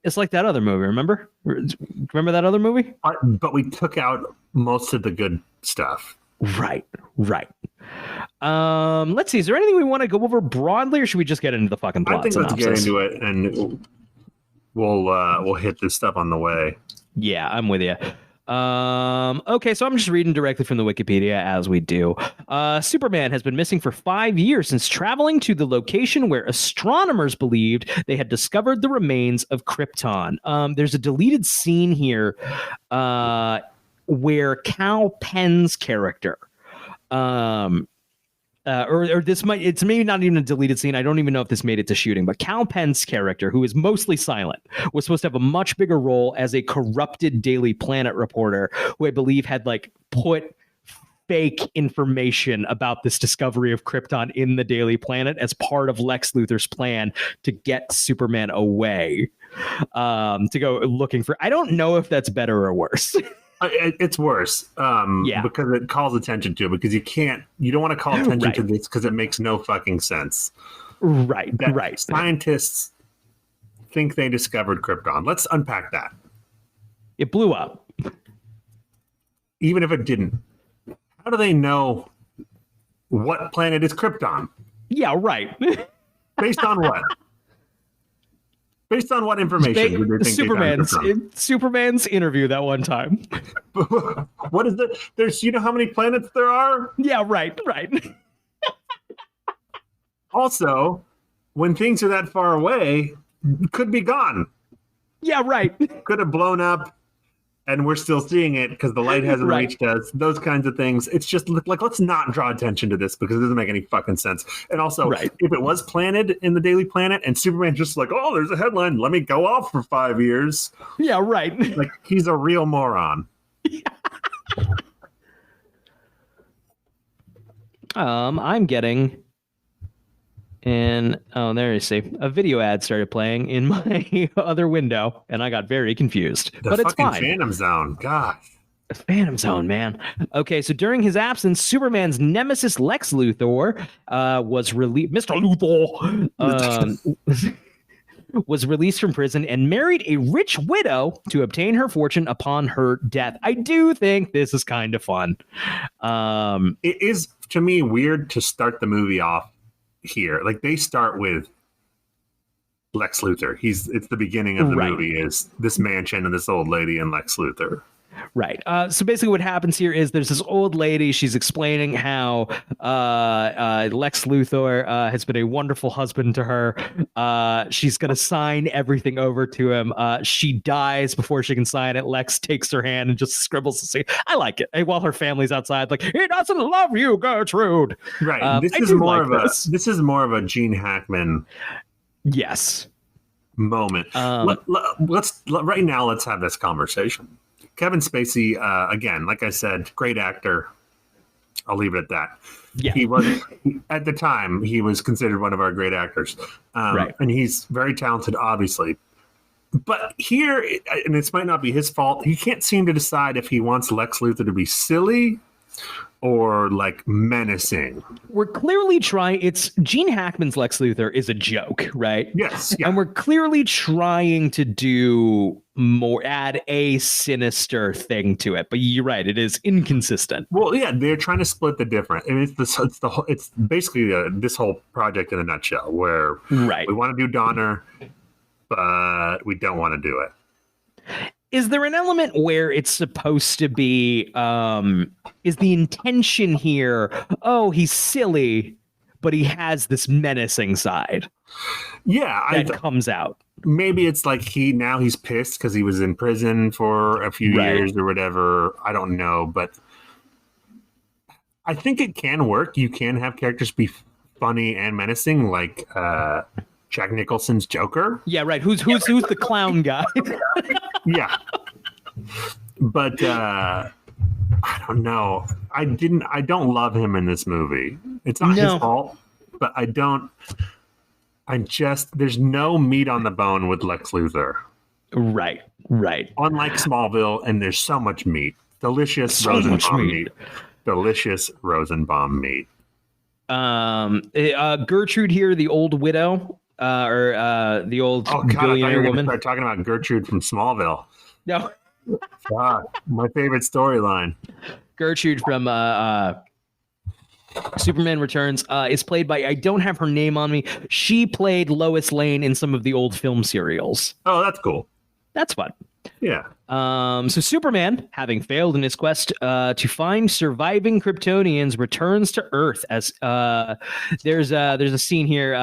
that other movie. Remember that other movie? But we took out most of the good stuff. Right. Let's see. Is there anything we want to go over broadly, or should we just get into the fucking plot? I think synopsis? Let's get into it, and we'll hit this stuff on the way. Yeah, I'm with you. Okay, so I'm just reading directly from the Wikipedia, as we do. Superman has been missing for 5 years since traveling to the location where astronomers believed they had discovered the remains of Krypton. There's a deleted scene here where Cal Penn's character, or it's maybe not even a deleted scene. I don't even know if this made it to shooting, but Cal Penn's character, who is mostly silent, was supposed to have a much bigger role as a corrupted Daily Planet reporter who I believe had like put fake information about this discovery of Krypton in the Daily Planet as part of Lex Luthor's plan to get Superman away, to go looking for. I don't know if that's better or worse. It's worse, because it calls attention to it. Because you don't want to call attention to this because it makes no fucking sense. Right. Scientists think they discovered Krypton. Let's unpack that. It blew up. Even if it didn't, how do they know what planet is Krypton? Yeah, right. Based on what? Based on what information do they think Superman's interview that one time. What is it? There's, you know how many planets there are? Yeah, right. Also, when things are that far away, could be gone. Yeah, right. Could have blown up, and we're still seeing it because the light hasn't reached us. Those kinds of things. It's just like, let's not draw attention to this because it doesn't make any fucking sense. And also, if it was planted in the Daily Planet and Superman's just like, oh, there's a headline, let me go off for 5 years. Yeah, right. Like, he's a real moron. I'm getting there you see, a video ad started playing in my other window, and I got very confused. But it's fine. Phantom Zone, gosh. Phantom Zone, man. Okay, so during his absence, Superman's nemesis Lex Luthor was released. Mr. Luthor was released from prison and married a rich widow to obtain her fortune upon her death. I do think this is kind of fun. It is, to me, weird to start the movie off here. Like, they start with Lex Luthor. It's the beginning of the movie is this mansion and this old lady and Lex Luthor. Right. So basically what happens here is there's this old lady. She's explaining how Lex Luthor has been a wonderful husband to her. She's going to sign everything over to him. She dies before she can sign it. Lex takes her hand and just scribbles the scene. I like it. While her family's outside, like, he doesn't love you, Gertrude. Right. This is more of a Gene Hackman. Yes. Moment. Let's have this conversation. Kevin Spacey, again, like I said, great actor. I'll leave it at that. Yeah. He was, at the time, he was considered one of our great actors. And he's very talented, obviously. But here, and this might not be his fault, he can't seem to decide if he wants Lex Luthor to be silly or like menacing. We're clearly trying. It's Gene Hackman's Lex Luthor is a joke, right? Yes. Yeah. And we're clearly trying to do more, add a sinister thing to it. But you're right, it is inconsistent. Well, yeah, they're trying to split the difference. I mean, it's basically this whole project in a nutshell, where we want to do Donner, but we don't want to do it. Is there an element where it's supposed to be, is the intention here, oh, he's silly, but he has this menacing side? Yeah. That comes out. Maybe it's like he's pissed because he was in prison for a few years or whatever. I don't know, but I think it can work. You can have characters be funny and menacing, like Jack Nicholson's Joker. Yeah, right. Who's the clown guy? Yeah. But I don't know. I don't love him in this movie. It's not his fault, but there's no meat on the bone with Lex Luthor. Right. Unlike Smallville, and there's so much meat. Delicious Rosenbaum meat. Delicious Rosenbaum meat. Gertrude here, the old widow, or the old billionaire woman. Start talking about Gertrude from Smallville. No. My favorite storyline. Gertrude from Superman Returns is played by, I don't have her name on me. She played Lois Lane in some of the old film serials. Oh, that's cool. That's fun. Yeah. So Superman, having failed in his quest to find surviving Kryptonians, returns to Earth. As there's a scene here,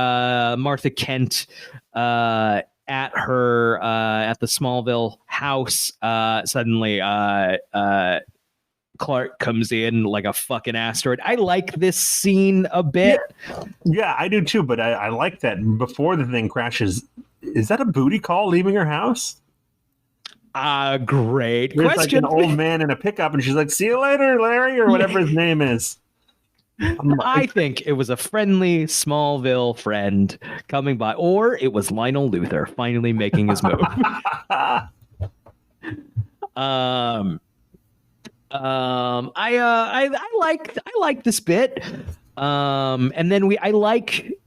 Martha Kent at the Smallville house. Suddenly, Clark comes in like a fucking asteroid. I like this scene a bit. Yeah, I do too. But I like that before the thing crashes. Is that a booty call leaving her house? Great There's question. Like an old man in a pickup, and she's like, "See you later, Larry," or whatever his name is. I think it was a friendly Smallville friend coming by, or it was Lionel Luthor finally making his move. I like this bit. And then I like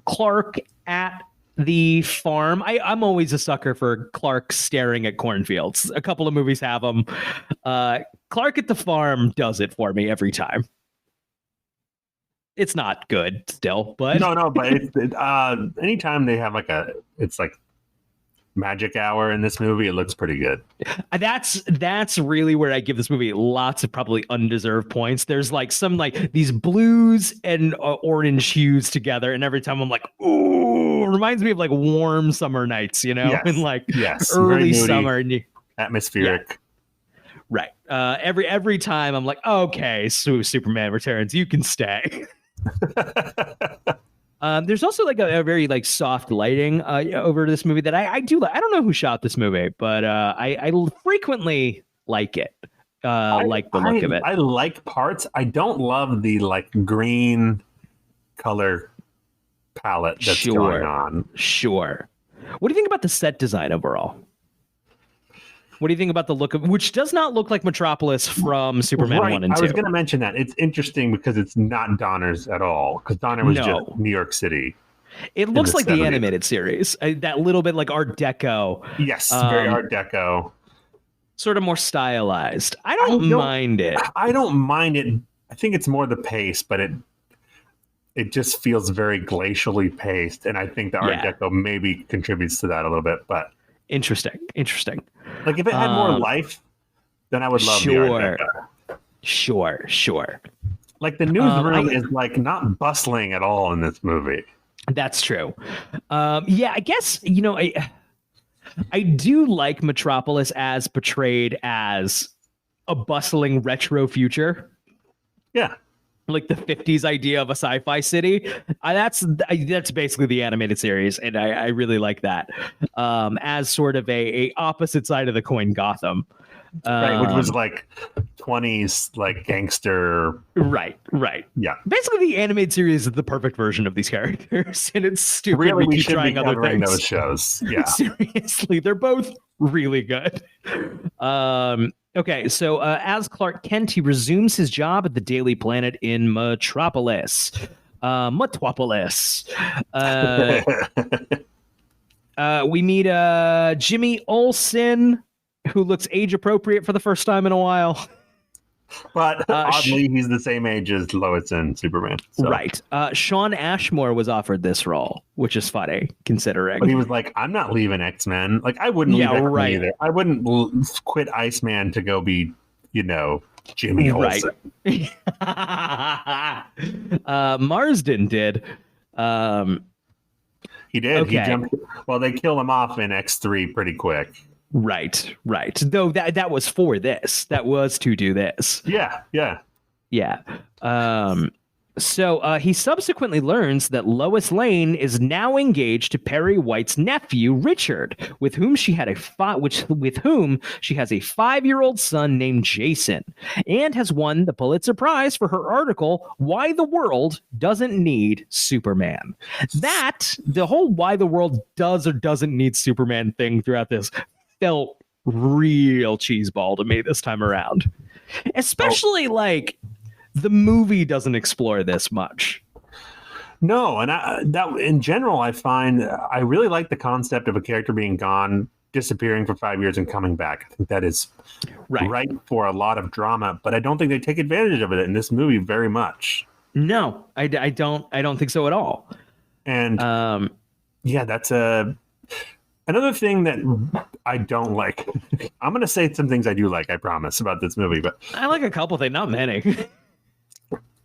Clark at the farm. I'm always a sucker for Clark staring at cornfields. A couple of movies have them. Clark at the farm does it for me every time. It's not good still, but no. But anytime they have it's like magic hour in this movie, it looks pretty good. That's really where I give this movie lots of probably undeserved points. There's like some like these blues and orange hues together, and every time I'm like, ooh, it reminds me of like warm summer nights, yes. in like early summer, atmospheric. Yeah. Right. Every time I'm like, okay, Superman Returns, you can stay. There's also like a very like soft lighting over this movie that I do like. I don't know who shot this movie, but I frequently like it. Like the look of it. I like parts. I don't love the like green color palette that's going on. Sure. What do you think about the set design overall? What do you think about the look of, which does not look like Metropolis from Superman 1 and 2? I was going to mention that. It's interesting because it's not Donner's at all, because Donner was just New York City. It looks like 70s. The animated series, that little bit like Art Deco. Yes, very Art Deco. Sort of more stylized. I don't mind it. I don't mind it. I think it's more the pace, but it just feels very glacially paced, and I think the Art Deco maybe contributes to that a little bit. But interesting. Like if it had more life, then I would love the Art Deco. Sure. Like the newsroom is like not bustling at all in this movie. That's true. I guess, I do like Metropolis as portrayed as a bustling retro future. Yeah. Like the 50s idea of a sci-fi city. That's basically the animated series, and I really like that. As sort of a opposite side of the coin, Gotham. Right, which was like 20s like gangster. Right. Yeah. Basically, the animated series is the perfect version of these characters, and it's stupid. Really, we keep trying other things. Those shows. Yeah. Seriously, they're both really good. Okay, so as Clark Kent, he resumes his job at the Daily Planet in Metropolis. We meet Jimmy Olsen, who looks age appropriate for the first time in a while. But oddly, he's the same age as Lois and Superman. So. Right. Sean Ashmore was offered this role, which is funny, considering. But he was like, I'm not leaving X-Men. Like, I wouldn't leave X-Men either. I wouldn't quit Iceman to go be, Jimmy Olsen. Right. Marsden did. He did. Okay. He jumped. Well, they kill him off in X3 pretty quick. Right. Though that was for this. That was to do this. Yeah. So he subsequently learns that Lois Lane is now engaged to Perry White's nephew, Richard, with whom she has a 5-year-old son named Jason, and has won the Pulitzer Prize for her article "Why the World Doesn't Need Superman." The whole "why the world does or doesn't need Superman" thing throughout this felt real cheeseball to me this time around, especially like the movie doesn't explore this much. No, and that in general, I find I really like the concept of a character being gone, disappearing for 5 years and coming back. I think that is right for a lot of drama, but I don't think they take advantage of it in this movie very much. No, I don't think so at all. And that's another thing that I don't like. I'm going to say some things I do like, I promise, about this movie. But I like a couple things, not many.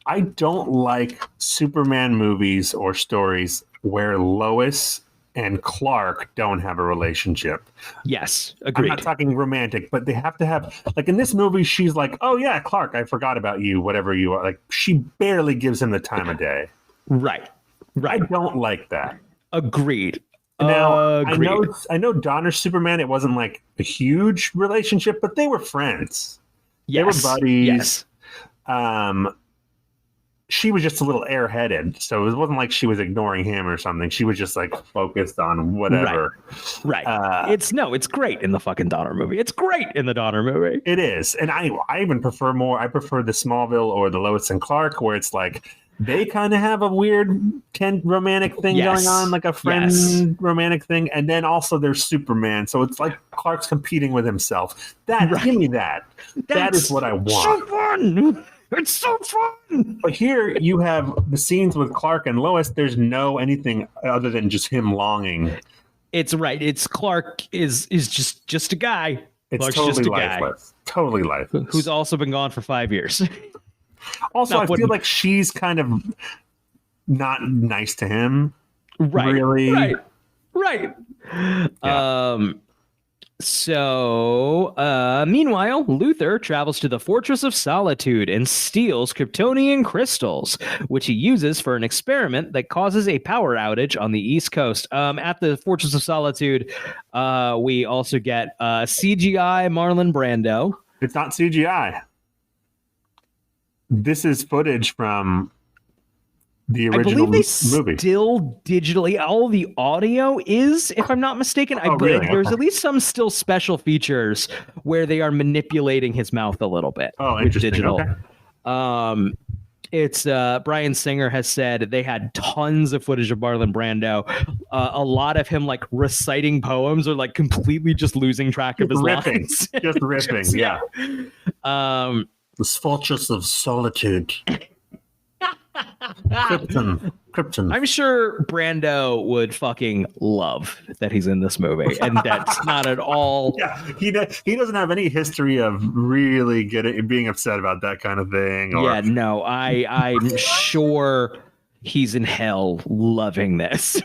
I don't like Superman movies or stories where Lois and Clark don't have a relationship. Yes, agreed. I'm not talking romantic, but they have to have, like in this movie, she's like, oh yeah, Clark, I forgot about you, whatever you are. Like she barely gives him the time of day. Right. I don't like that. Agreed. Now, I know Donner Superman, it wasn't like a huge relationship, but they were friends. Yes. They were buddies. Yes. She was just a little airheaded, so it wasn't like she was ignoring him or something. She was just like focused on whatever. Right. It's great in the fucking Donner movie. It's great in the Donner movie. It is. And I even prefer I prefer the Smallville or the Lois and Clark, where it's like they kind of have a weird romantic thing going on, like a friend romantic thing. And then also there's Superman. So it's like Clark's competing with himself. Give me that. That is what I want. So fun. It's so fun. But here you have the scenes with Clark and Lois. There's no anything other than just him longing. It's right. It's Clark is just a guy. It's Clark's totally just a lifeless. Guy. Totally lifeless. Who's also been gone for 5 years. Also, I feel like she's kind of not nice to him. Right. Really. Right. Yeah. So, meanwhile, Luther travels to the Fortress of Solitude and steals Kryptonian crystals, which he uses for an experiment that causes a power outage on the East Coast. At the Fortress of Solitude, we also get CGI Marlon Brando. It's not CGI. This is footage from the original movie. Still digitally, all the audio is, if I'm not mistaken. Really? There's at least some still special features where they are manipulating his mouth a little bit. Oh, interesting. Digital. Okay. It's Bryan Singer has said they had tons of footage of Marlon Brando. A lot of him like reciting poems or like completely just losing track of his lines. Just ripping. Yeah. The Fortress of Solitude. Krypton. I'm sure Brando would fucking love that he's in this movie, and that's not at all. Yeah, he doesn't have any history of really being upset about that kind of thing. Or... Yeah, no, I'm sure he's in hell loving this.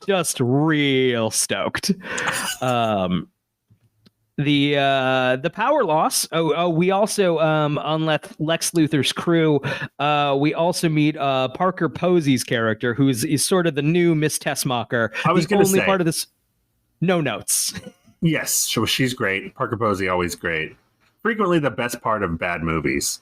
Just real stoked. The power loss. We also on Lex Luthor's crew. We also meet Parker Posey's character, who is sort of the new Miss Tessmacher. I was going to say part of this. No notes. Yes, so she's great. Parker Posey always great. Frequently the best part of bad movies.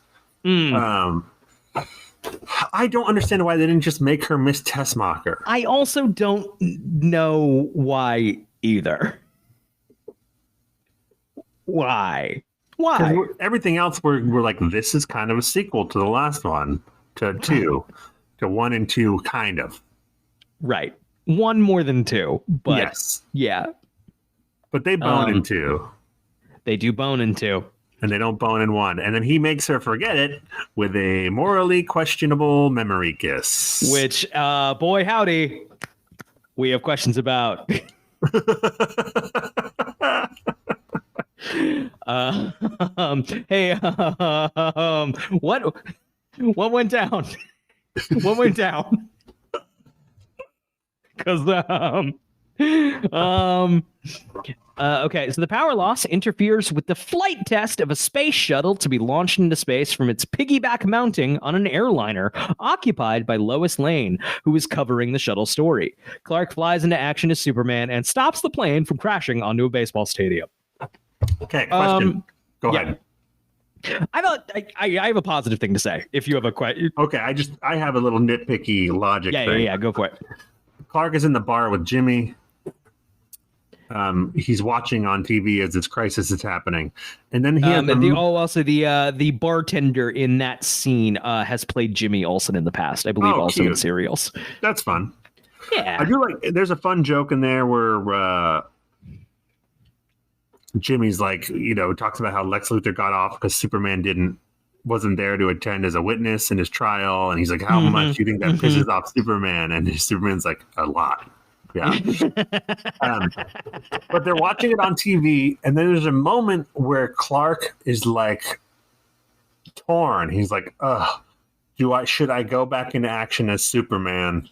I don't understand why they didn't just make her Miss Tessmacher. I also don't know why either. Why? Everything else we're like, this is kind of a sequel to the last one, to 1 and 2, kind of. Right. 1 more than 2, but yes. Yeah. But they bone in 2. They do bone in 2. And they don't bone in 1. And then he makes her forget it with a morally questionable memory kiss. Which, boy howdy, we have questions about. Hey, what went down? What went down? Because okay, so the power loss interferes with the flight test of a space shuttle to be launched into space from its piggyback mounting on an airliner occupied by Lois Lane, who is covering the shuttle story. Clark flies into action as Superman and stops the plane from crashing onto a baseball stadium. Okay, question. Go ahead. I have a positive thing to say. If you have a question, okay. I have a little nitpicky logic. Yeah. Go for it. Clark is in the bar with Jimmy. He's watching on TV as this crisis is happening, and then he has the bartender in that scene has played Jimmy Olsen in the past, I believe, also in serials. That's fun. Yeah, I do like. There's a fun joke in there where Jimmy's like, talks about how Lex Luthor got off because Superman wasn't there to attend as a witness in his trial, and he's like, how much do you think that pisses off Superman? And Superman's like, a lot. Yeah. But they're watching it on TV, and then there's a moment where Clark is like torn. He's like, should I go back into action as Superman?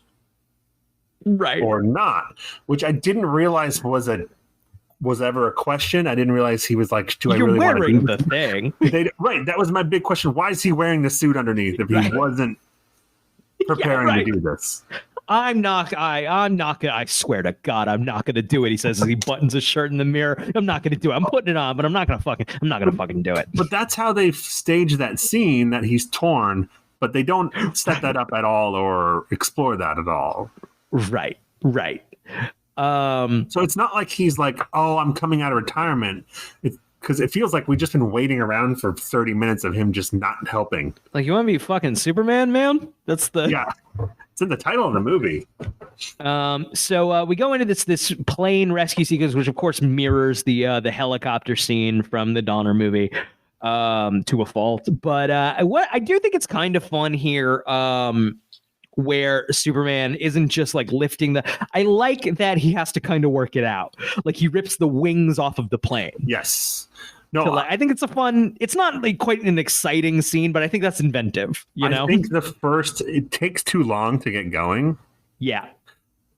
Right. Or not? Which I didn't realize was ever a question. I didn't realize he was like, do I really want to do the thing? Right. That was my big question. Why is he wearing the suit underneath if he wasn't preparing to do this? I'm not gonna, I swear to God, I'm not gonna do it. He says as he buttons his shirt in the mirror. I'm not gonna do it. I'm putting it on, but I'm not gonna fucking do it. But that's how they stage that scene, that he's torn, but they don't set that up at all or explore that at all. Right. So it's not like he's like, oh, I'm coming out of retirement. Because it feels like we've just been waiting around for 30 minutes of him just not helping. Like, you want to be fucking Superman, man? That's the... Yeah. It's in the title of the movie. So we go into this plane rescue sequence, which of course mirrors the helicopter scene from the Donner movie to a fault. But what I do think it's kind of fun here, where Superman isn't just like lifting I like that he has to kind of work it out. Like he rips the wings off of the plane. Yes. No, so, I think it's not like quite an exciting scene, but I think that's inventive. I think it takes too long to get going. Yeah.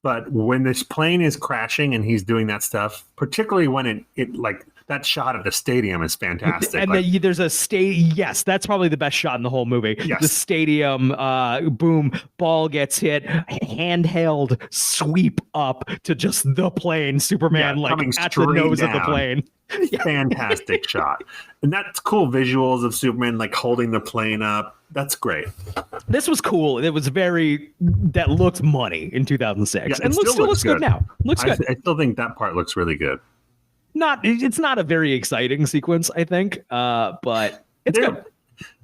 But when this plane is crashing and he's doing that stuff, particularly when it like that shot of the stadium is fantastic. And then there's a yes, that's probably the best shot in the whole movie. Yes. The stadium, boom, ball gets hit, handheld sweep up to just the plane, Superman at the nose of the plane. Fantastic shot. And that's cool visuals of Superman like holding the plane up. That's great. This was cool. It was that looked money in 2006. Yeah, and still looks good now. Looks good. I still think that part looks really good. It's not a very exciting sequence, I think, but it's good.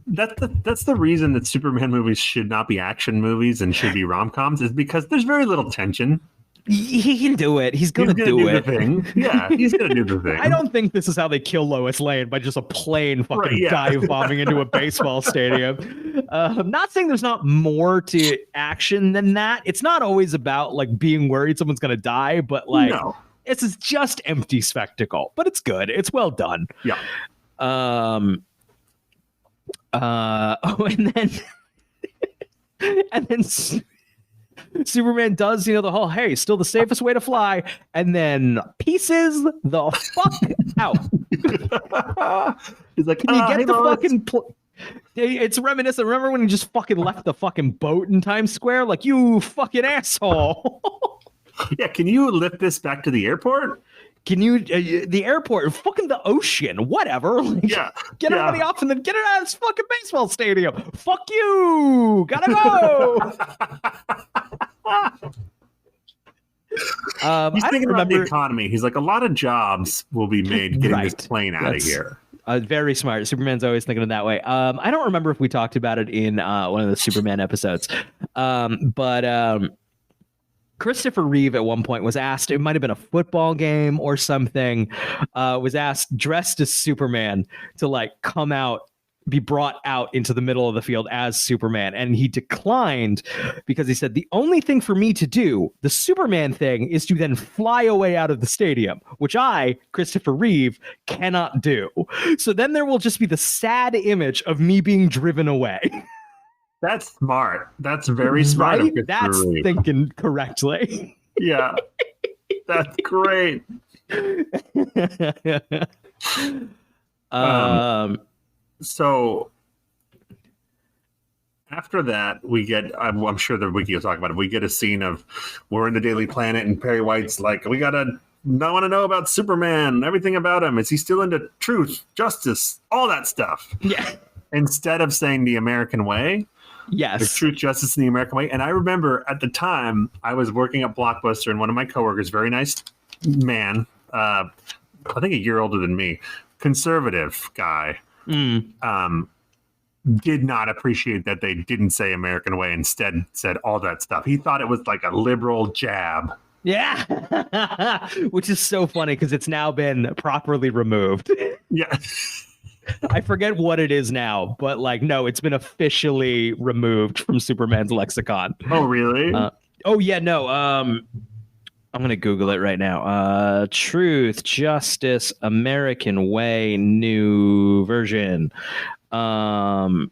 That's the reason that Superman movies should not be action movies and should be rom-coms, is because there's very little tension. He can do it. He's gonna do it. The thing. Yeah, he's gonna do the thing. I don't think this is how they kill Lois Lane, by just a plane fucking dive bombing into a baseball stadium. I'm not saying there's not more to action than that. It's not always about like being worried someone's gonna die, but like it's just empty spectacle. But it's good. It's well done. Yeah. And then Superman does, the whole, hey, still the safest way to fly, and then pieces the fuck out. He's like, can you get the fucking... It's reminiscent. Remember when he just fucking left the fucking boat in Times Square? Like, you fucking asshole. Yeah, can you lift this back to the airport? Can you, the airport, fucking the ocean, whatever. Like, get everybody off and then get it out of this fucking baseball stadium. Fuck you. Gotta go. He's thinking about the economy. He's like, a lot of jobs will be made getting this plane out of here. Very smart. Superman's always thinking of that way. I don't remember if we talked about it in one of the Superman episodes, but Christopher Reeve at one point was asked, it might have been a football game or something, was asked dressed as Superman to like come out, be brought out into the middle of the field as Superman. And he declined because he said, the only thing for me to do, the Superman thing, is to then fly away out of the stadium, which I, Christopher Reeve, cannot do. So then there will just be the sad image of me being driven away. That's smart. That's very smart. Right? That's thinking correctly. Yeah. That's great. So after that, we get, I'm sure the wiki will talk about it. We get a scene of we're in the Daily Planet and Perry White's like, we got to want to know about Superman, everything about him. Is he still into truth, justice, all that stuff? Yeah. Instead of saying the American way. Yes. There's truth, justice, in the American way. And I remember at the time I was working at Blockbuster and one of my coworkers, very nice man, I think a year older than me, conservative guy, did not appreciate that they didn't say American way, instead said all that stuff. He thought it was like a liberal jab. Yeah. Which is so funny because it's now been properly removed. Yeah. I forget what it is now, but like, no, it's been officially removed from Superman's lexicon. Oh, really? Oh, yeah, no. I'm going to Google it right now. Truth, Justice, American Way, new version. New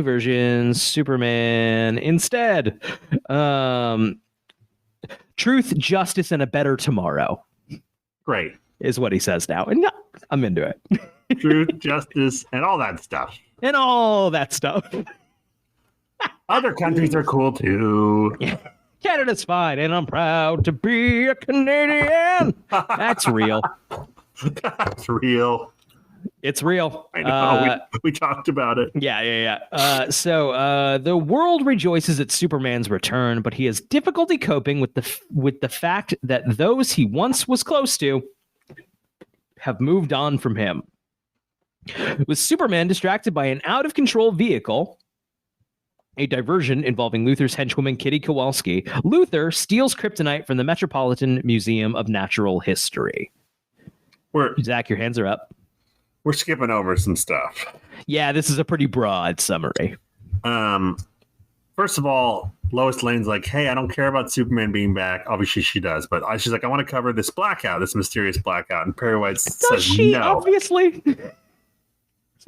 version, Superman instead. Truth, Justice, and a Better Tomorrow. Great. Is what he says now. And I'm into it. Truth, justice, and all that stuff. And all that stuff. Other countries are cool too. Yeah. Canada's fine, and I'm proud to be a Canadian. That's real. That's real. It's real. I know. We talked about it. Yeah. So the world rejoices at Superman's return, but he has difficulty coping with the fact that those he once was close to have moved on from him. With Superman distracted by an out-of-control vehicle, a diversion involving Luthor's henchwoman Kitty Kowalski, Luthor steals kryptonite from the Metropolitan Museum of Natural History. Zach, your hands are up. We're skipping over some stuff. Yeah, this is a pretty broad summary. First of all, Lois Lane's like, hey, I don't care about Superman being back. Obviously, she does. But she's like, I want to cover this blackout, this mysterious blackout. And Perry White says no. Obviously.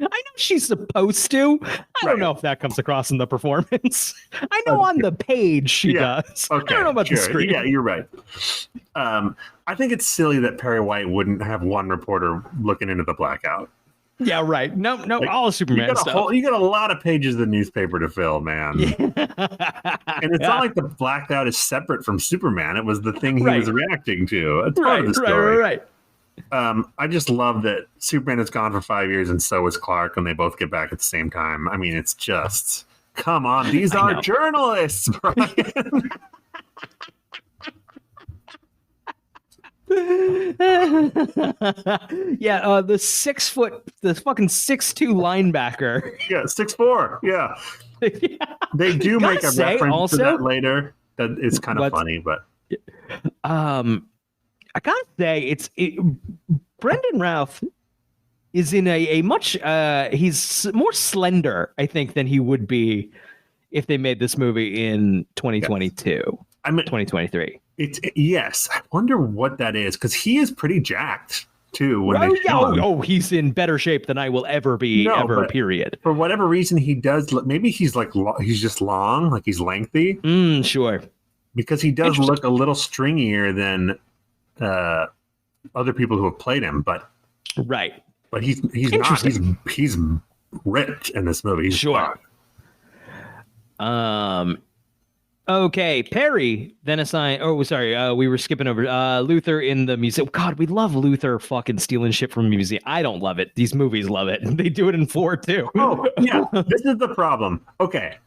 I know she's supposed to. I don't know if that comes across in the performance. I know on the page she does. Okay, I don't know about the screen. Yeah, you're right. I think it's silly that Perry White wouldn't have one reporter looking into the blackout. Yeah, right. No, like, all Superman stuff. You got a lot of pages of the newspaper to fill, man. Yeah. And it's not like the blackout is separate from Superman. It was the thing he was reacting to. It's part of the story. Right. I just love that Superman is gone for 5 years and so is Clark, and they both get back at the same time. I mean, it's just, come on. These are journalists, Brian. Yeah, the fucking 6'2" linebacker. Yeah, 6'4". Yeah. They do make a reference also, to that later. That is kind of funny, but I gotta say, Brendan Routh is in a much he's more slender, I think, than he would be if they made this movie in 2022. Yes. I mean, 2023. Yes. I wonder what that is, because he is pretty jacked too. He's in better shape than I will ever be, period. For whatever reason, he does. Maybe he's he's just long, like he's lengthy. Sure. Because he does look a little stringier than other people who have played him, but he's not. He's ripped in this movie. He's sure. Okay, Perry then assigned. Oh, sorry. We were skipping over Luther in the museum. God, we love Luther fucking stealing shit from a museum. I don't love it. These movies love it. They do it in 4 too. Oh yeah, this is the problem. Okay,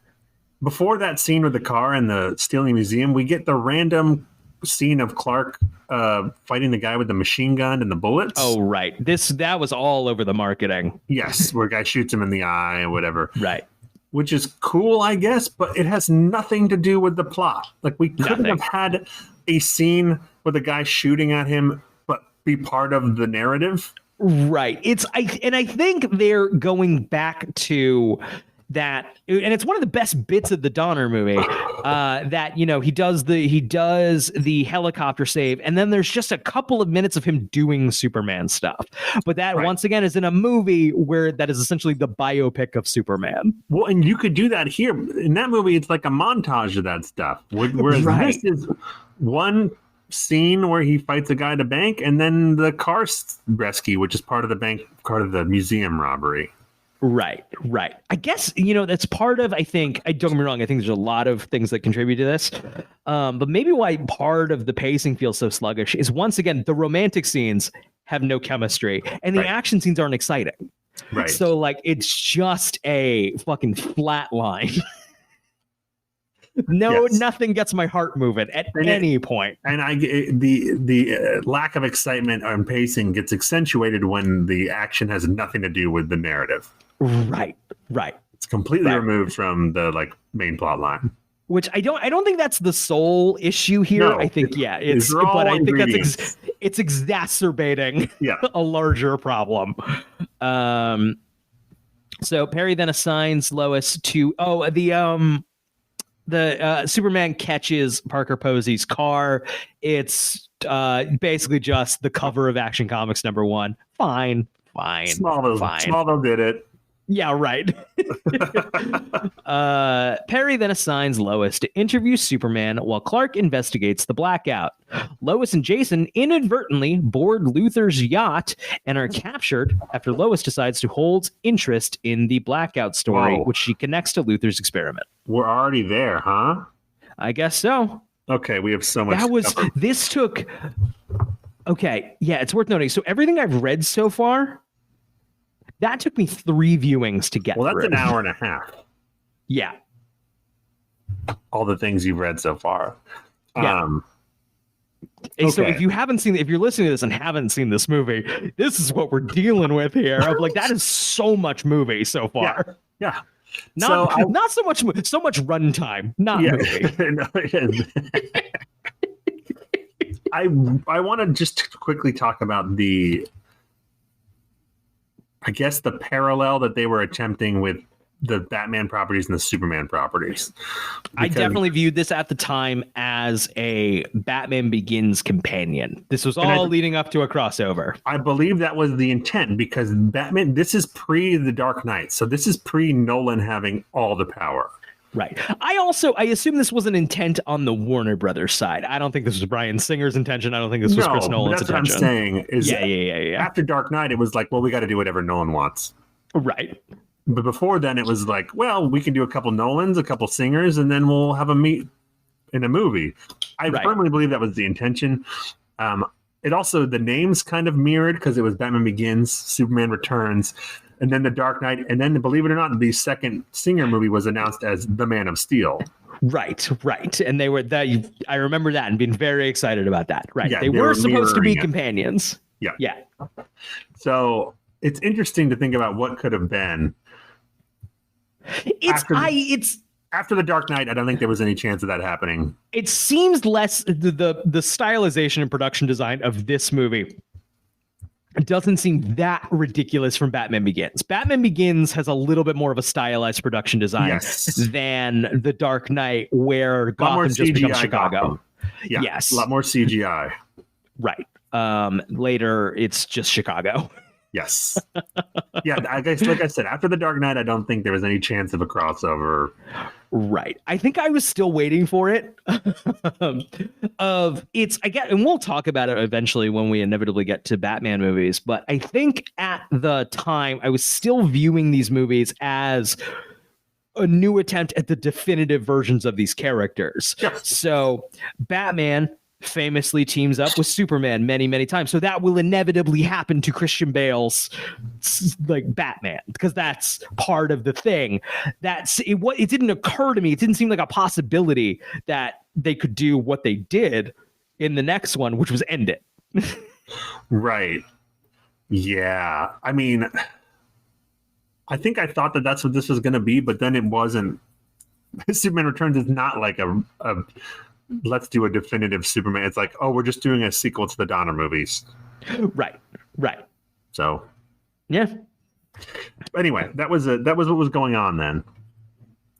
before that scene with the car and the stealing museum, we get the random scene of Clark fighting the guy with the machine gun and the bullets. Oh right, that was all over the marketing. Yes, where a guy shoots him in the eye or whatever. Right. Which is cool, I guess, but it has nothing to do with the plot. Like, we couldn't have had a scene with a guy shooting at him, but be part of the narrative. Right. I think they're going back to that, and it's one of the best bits of the Donner movie, that, you know, he does the helicopter save, and then there's just a couple of minutes of him doing Superman stuff. But that once again is in a movie where that is essentially the biopic of Superman. Well, and you could do that here. In that movie, it's like a montage of that stuff. Whereas this is one scene where he fights a guy at a bank, and then the car rescue, which is part of the museum robbery. Right. I guess, you know, that's part of, I think, don't get me wrong, I think there's a lot of things that contribute to this. But maybe why part of the pacing feels so sluggish is, once again, the romantic scenes have no chemistry and the action scenes aren't exciting. Right. So, like, it's just a fucking flat line. Nothing gets my heart moving at any point. And the lack of excitement and pacing gets accentuated when the action has nothing to do with the narrative. Right. It's completely removed from the main plot line. Which I don't think that's the sole issue here. No, I think but I think it's exacerbating a larger problem. So Perry then assigns Lois to the Superman catches Parker Posey's car. It's basically just the cover of Action Comics #1. Fine. Smallville did it. Yeah, right. Perry then assigns Lois to interview Superman while Clark investigates the blackout. Lois and Jason inadvertently board Luther's yacht and are captured after Lois decides to hold interest in the blackout story, which she connects to Luther's experiment. We're already there, huh? I guess so. Okay, we have so much. Okay, yeah, it's worth noting. So everything I've read so far, that took me 3 viewings to get through. Well, that's an hour and a half. Yeah. All the things you've read so far. Yeah. So if you're listening to this and haven't seen this movie, this is what we're dealing with here. Of that is so much movie so far. Yeah. Not so much runtime, not movie. I want to just quickly talk about the parallel that they were attempting with the Batman properties and the Superman properties. I definitely viewed this at the time as a Batman Begins companion. This was all leading up to a crossover. I believe that was the intent, because this is pre The Dark Knight. So this is pre Nolan having all the power. Right. I assume this was an intent on the Warner Brothers side. I don't think this was Bryan Singer's intention. I don't think this was Chris Nolan's intention. That's what I'm saying. Yeah. After Dark Knight, it was like, well, we got to do whatever Nolan wants. Right. But before then, it was like, well, we can do a couple Nolans, a couple Singers, and then we'll have a meet in a movie. I firmly believe that was the intention. It also, the names kind of mirrored, because it was Batman Begins, Superman Returns, and then The Dark Knight. And then, believe it or not, the second Singer movie was announced as The Man of Steel. Right. And they were that. I remember that and being very excited about that. Right. Yeah, they were supposed to be companions. Yeah. So it's interesting to think about what could have been. after the Dark Knight, I don't think there was any chance of that happening. It seems less the stylization and production design of this movie. It doesn't seem that ridiculous from Batman Begins. Batman Begins has a little bit more of a stylized production design than The Dark Knight, where Gotham just becomes Chicago. Gotham. Yeah, yes. A lot more CGI. Right. Later, it's just Chicago. Yes. Yeah, I guess, like I said, after The Dark Knight, I don't think there was any chance of a crossover. Right. I think I was still waiting for it. And we'll talk about it eventually when we inevitably get to Batman movies. But I think at the time, I was still viewing these movies as a new attempt at the definitive versions of these characters. Yes. So Batman famously teams up with Superman many, many times. So that will inevitably happen to Christian Bale's like Batman, because that's part of the thing. It didn't occur to me. It didn't seem like a possibility that they could do what they did in the next one, which was end it. Right. Yeah. I mean, I think I thought that that's what this was going to be, but then it wasn't. Superman Returns is not like a let's do a definitive Superman. It's like, oh, we're just doing a sequel to the Donner movies. Right. So, yeah. Anyway, that was what was going on then.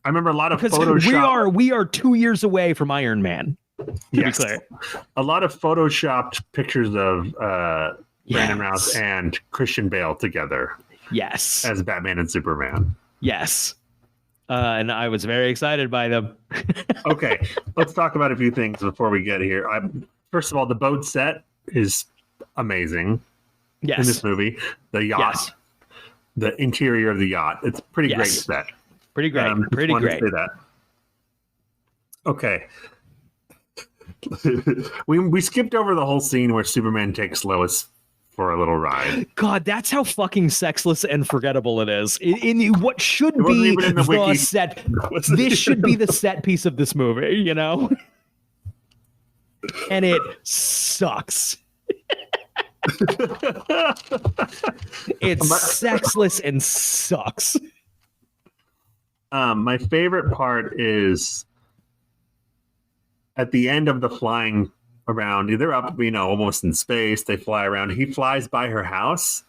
I remember a lot of Photoshop. We are 2 years away from Iron Man. To be clear, a lot of photoshopped pictures of Brandon Routh and Christian Bale together. Yes, as Batman and Superman. Yes. And I was very excited by them. Okay, let's talk about a few things before we get here. First of all, the boat set is amazing. Yes. In this movie, the yacht, the interior of the yacht, it's pretty great set. Pretty great. Pretty great. To say that. Okay. we skipped over the whole scene where Superman takes Lois for a little ride. God, that's how fucking sexless and forgettable it is. In what should be the set. This should be the set piece of this movie, you know? And it sucks. It's sexless and sucks. My favorite part is at the end of the flying around. They're up, almost in space. They fly around. He flies by her house.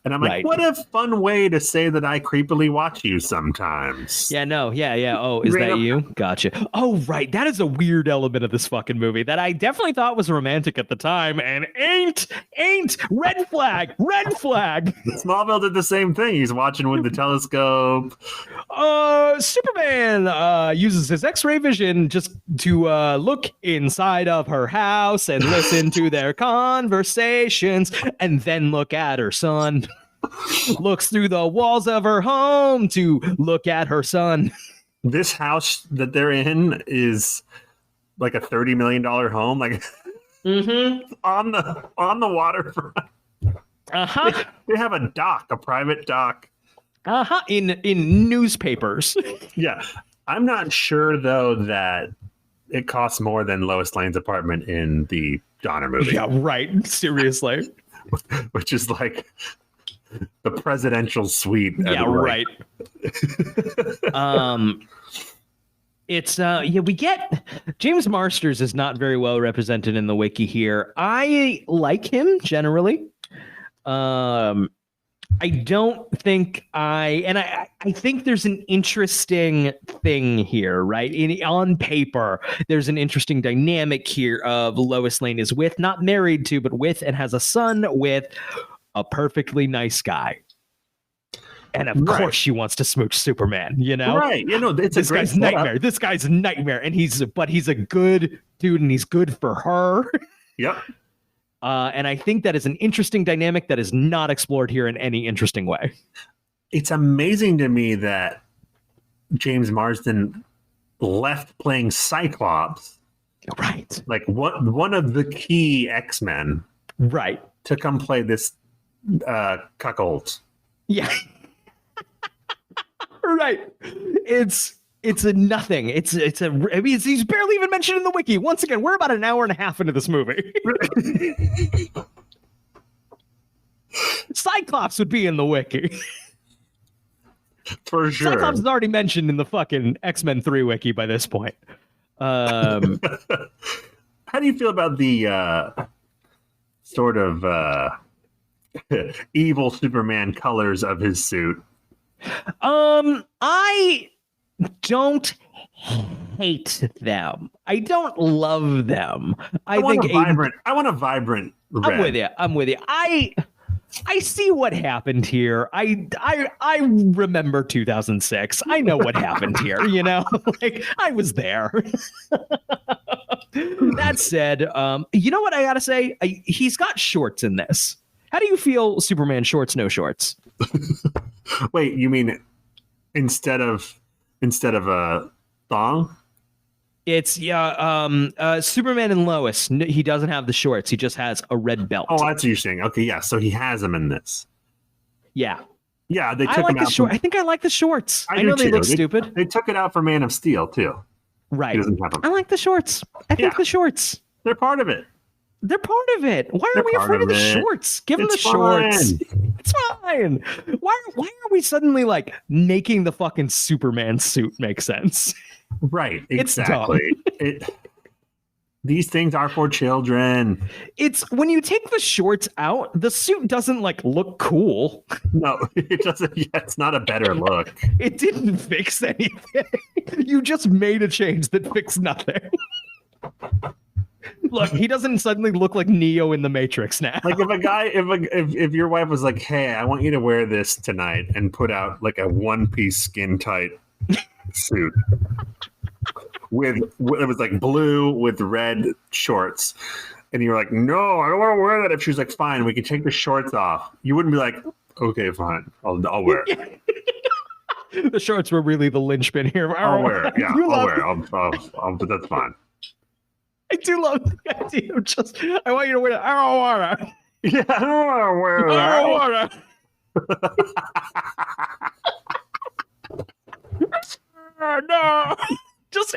And I'm like, what a fun way to say that I creepily watch you sometimes. Yeah, no. Yeah. Oh, is that you? Gotcha. Oh, right. That is a weird element of this fucking movie that I definitely thought was romantic at the time and ain't. Red flag. Smallville did the same thing. He's watching with the telescope. Superman uses his X-ray vision just to look inside of her house and listen to their conversations and then look at her son. Looks through the walls of her home to look at her son. This house that they're in is like a $30 million home, like on the waterfront. They have a dock, a private dock. In newspapers. Yeah. I'm not sure though that it costs more than Lois Lane's apartment in the Donner movie. Yeah, right. Seriously. Which is like the presidential suite. Yeah, right. It's we get James Marsters is not very well represented in the wiki here. I like him generally. I don't think I think there's an interesting thing here, right? On paper, there's an interesting dynamic here of Lois Lane is with, not married to, but with, and has a son with a perfectly nice guy. And of course she wants to smooch Superman, Right. It's this guy's setup. nightmare. This guy's a nightmare. And he's a good dude and he's good for her. Yep. And I think that is an interesting dynamic that is not explored here in any interesting way. It's amazing to me that James Marsden left playing Cyclops. Right. Like one of the key X-Men. Right. To come play this cuckold. Yeah. Right. It's a nothing. He's barely even mentioned in the wiki. Once again, we're about an hour and a half into this movie. Cyclops would be in the wiki. For sure. Cyclops is already mentioned in the fucking X-Men 3 wiki by this point. How do you feel about the sort of evil Superman colors of his suit? I don't hate them. I don't love them. I want think a vibrant. I want a vibrant red. I'm with you. I see what happened here. I remember 2006. I know what happened here, you know? Like, I was there. That said, you know what I gotta say? He's got shorts in this. How do you feel Superman shorts, no shorts? Wait, you mean instead of a thong? It's Superman and Lois. He doesn't have the shorts. He just has a red belt. Oh, that's what you're saying. Okay, yeah. So he has them in this. Yeah. Yeah, they I took like him the out. short. I think I like the shorts. I know they look stupid. They took it out for Man of Steel too. Right. He doesn't have them. I like the shorts. I think the shorts. They're part of it. They're part of it. Why are we afraid of the shorts? Give them the shorts. It's fine. Why are we suddenly like making the fucking Superman suit make sense? Right. Exactly. These things are for children. It's when you take the shorts out, the suit doesn't like look cool. No, it doesn't. Yeah, it's not a better look. It didn't fix anything. You just made a change that fixed nothing. Look, he doesn't suddenly look like Neo in the Matrix now. Like if your wife was like, "Hey, I want you to wear this tonight," and put out like a one-piece skin tight suit with it was like blue with red shorts, and you were like, "No, I don't want to wear that." If she was like, "Fine, we can take the shorts off," you wouldn't be like, "Okay, fine, I'll wear it." The shorts were really the linchpin here. I'll wear it. Yeah, I'll wear it. But that's fine. I do love the idea of just, I want you to wear it. I don't want to. Yeah, I don't want to wear that. I don't want to. No. Just.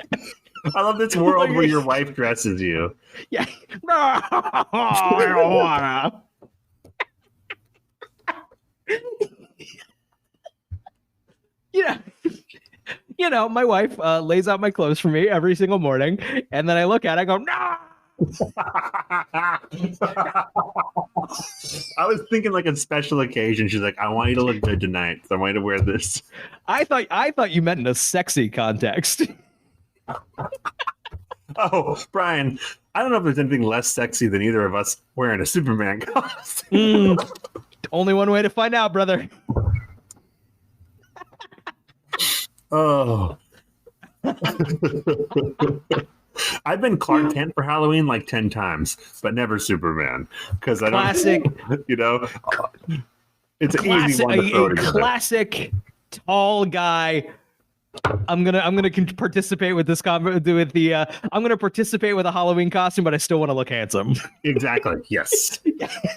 I love this world where your wife dresses you. Yeah. No, I don't want to. Yeah. You know, my wife lays out my clothes for me every single morning, and then I look at it, I go, no. I was thinking like a special occasion. She's like, I want you to look good tonight, so I want you to wear this. I thought you meant in a sexy context. Oh, Brian, I don't know if there's anything less sexy than either of us wearing a Superman costume. Only one way to find out, brother. Oh. I've been Clark Kent for Halloween like 10 times, but never Superman. Because I don't, classic, you know, it's an easy one to throw together. Classic tall guy. I'm gonna participate with this I'm gonna participate with a Halloween costume, but I still want to look handsome. Exactly. Yes.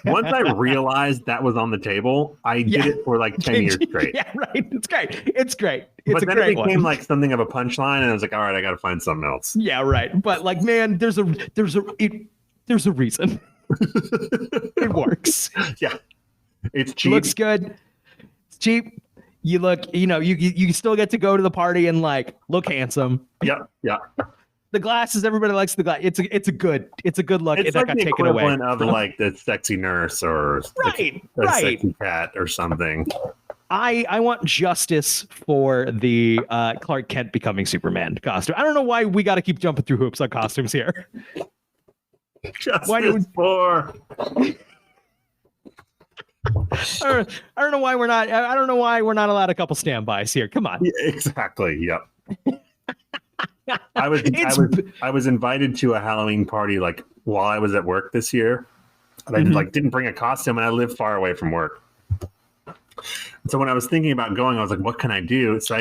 Once I realized that was on the table, I did it for like 10 years straight. Yeah, right. It's great. It's but then it became like something of a punchline, and I was like, all right, I got to find something else. Yeah, right. But like, man, there's a reason. It works. Yeah. It's cheap. It looks good. It's cheap. You look, you know, you still get to go to the party and like look handsome. Yeah, yeah. The glasses, everybody likes the glass. It's a good look. It's like the equivalent of like the sexy nurse or right. sexy cat or something. I want justice for the Clark Kent becoming Superman costume. I don't know why we got to keep jumping through hoops on costumes here. Justice for. I don't know why we're not. I don't know why we're not allowed a couple standbys here. Come on. Yeah, exactly. Yep. I was invited to a Halloween party like while I was at work this year, and I didn't bring a costume, and I live far away from work. So when I was thinking about going, I was like, "What can I do?" So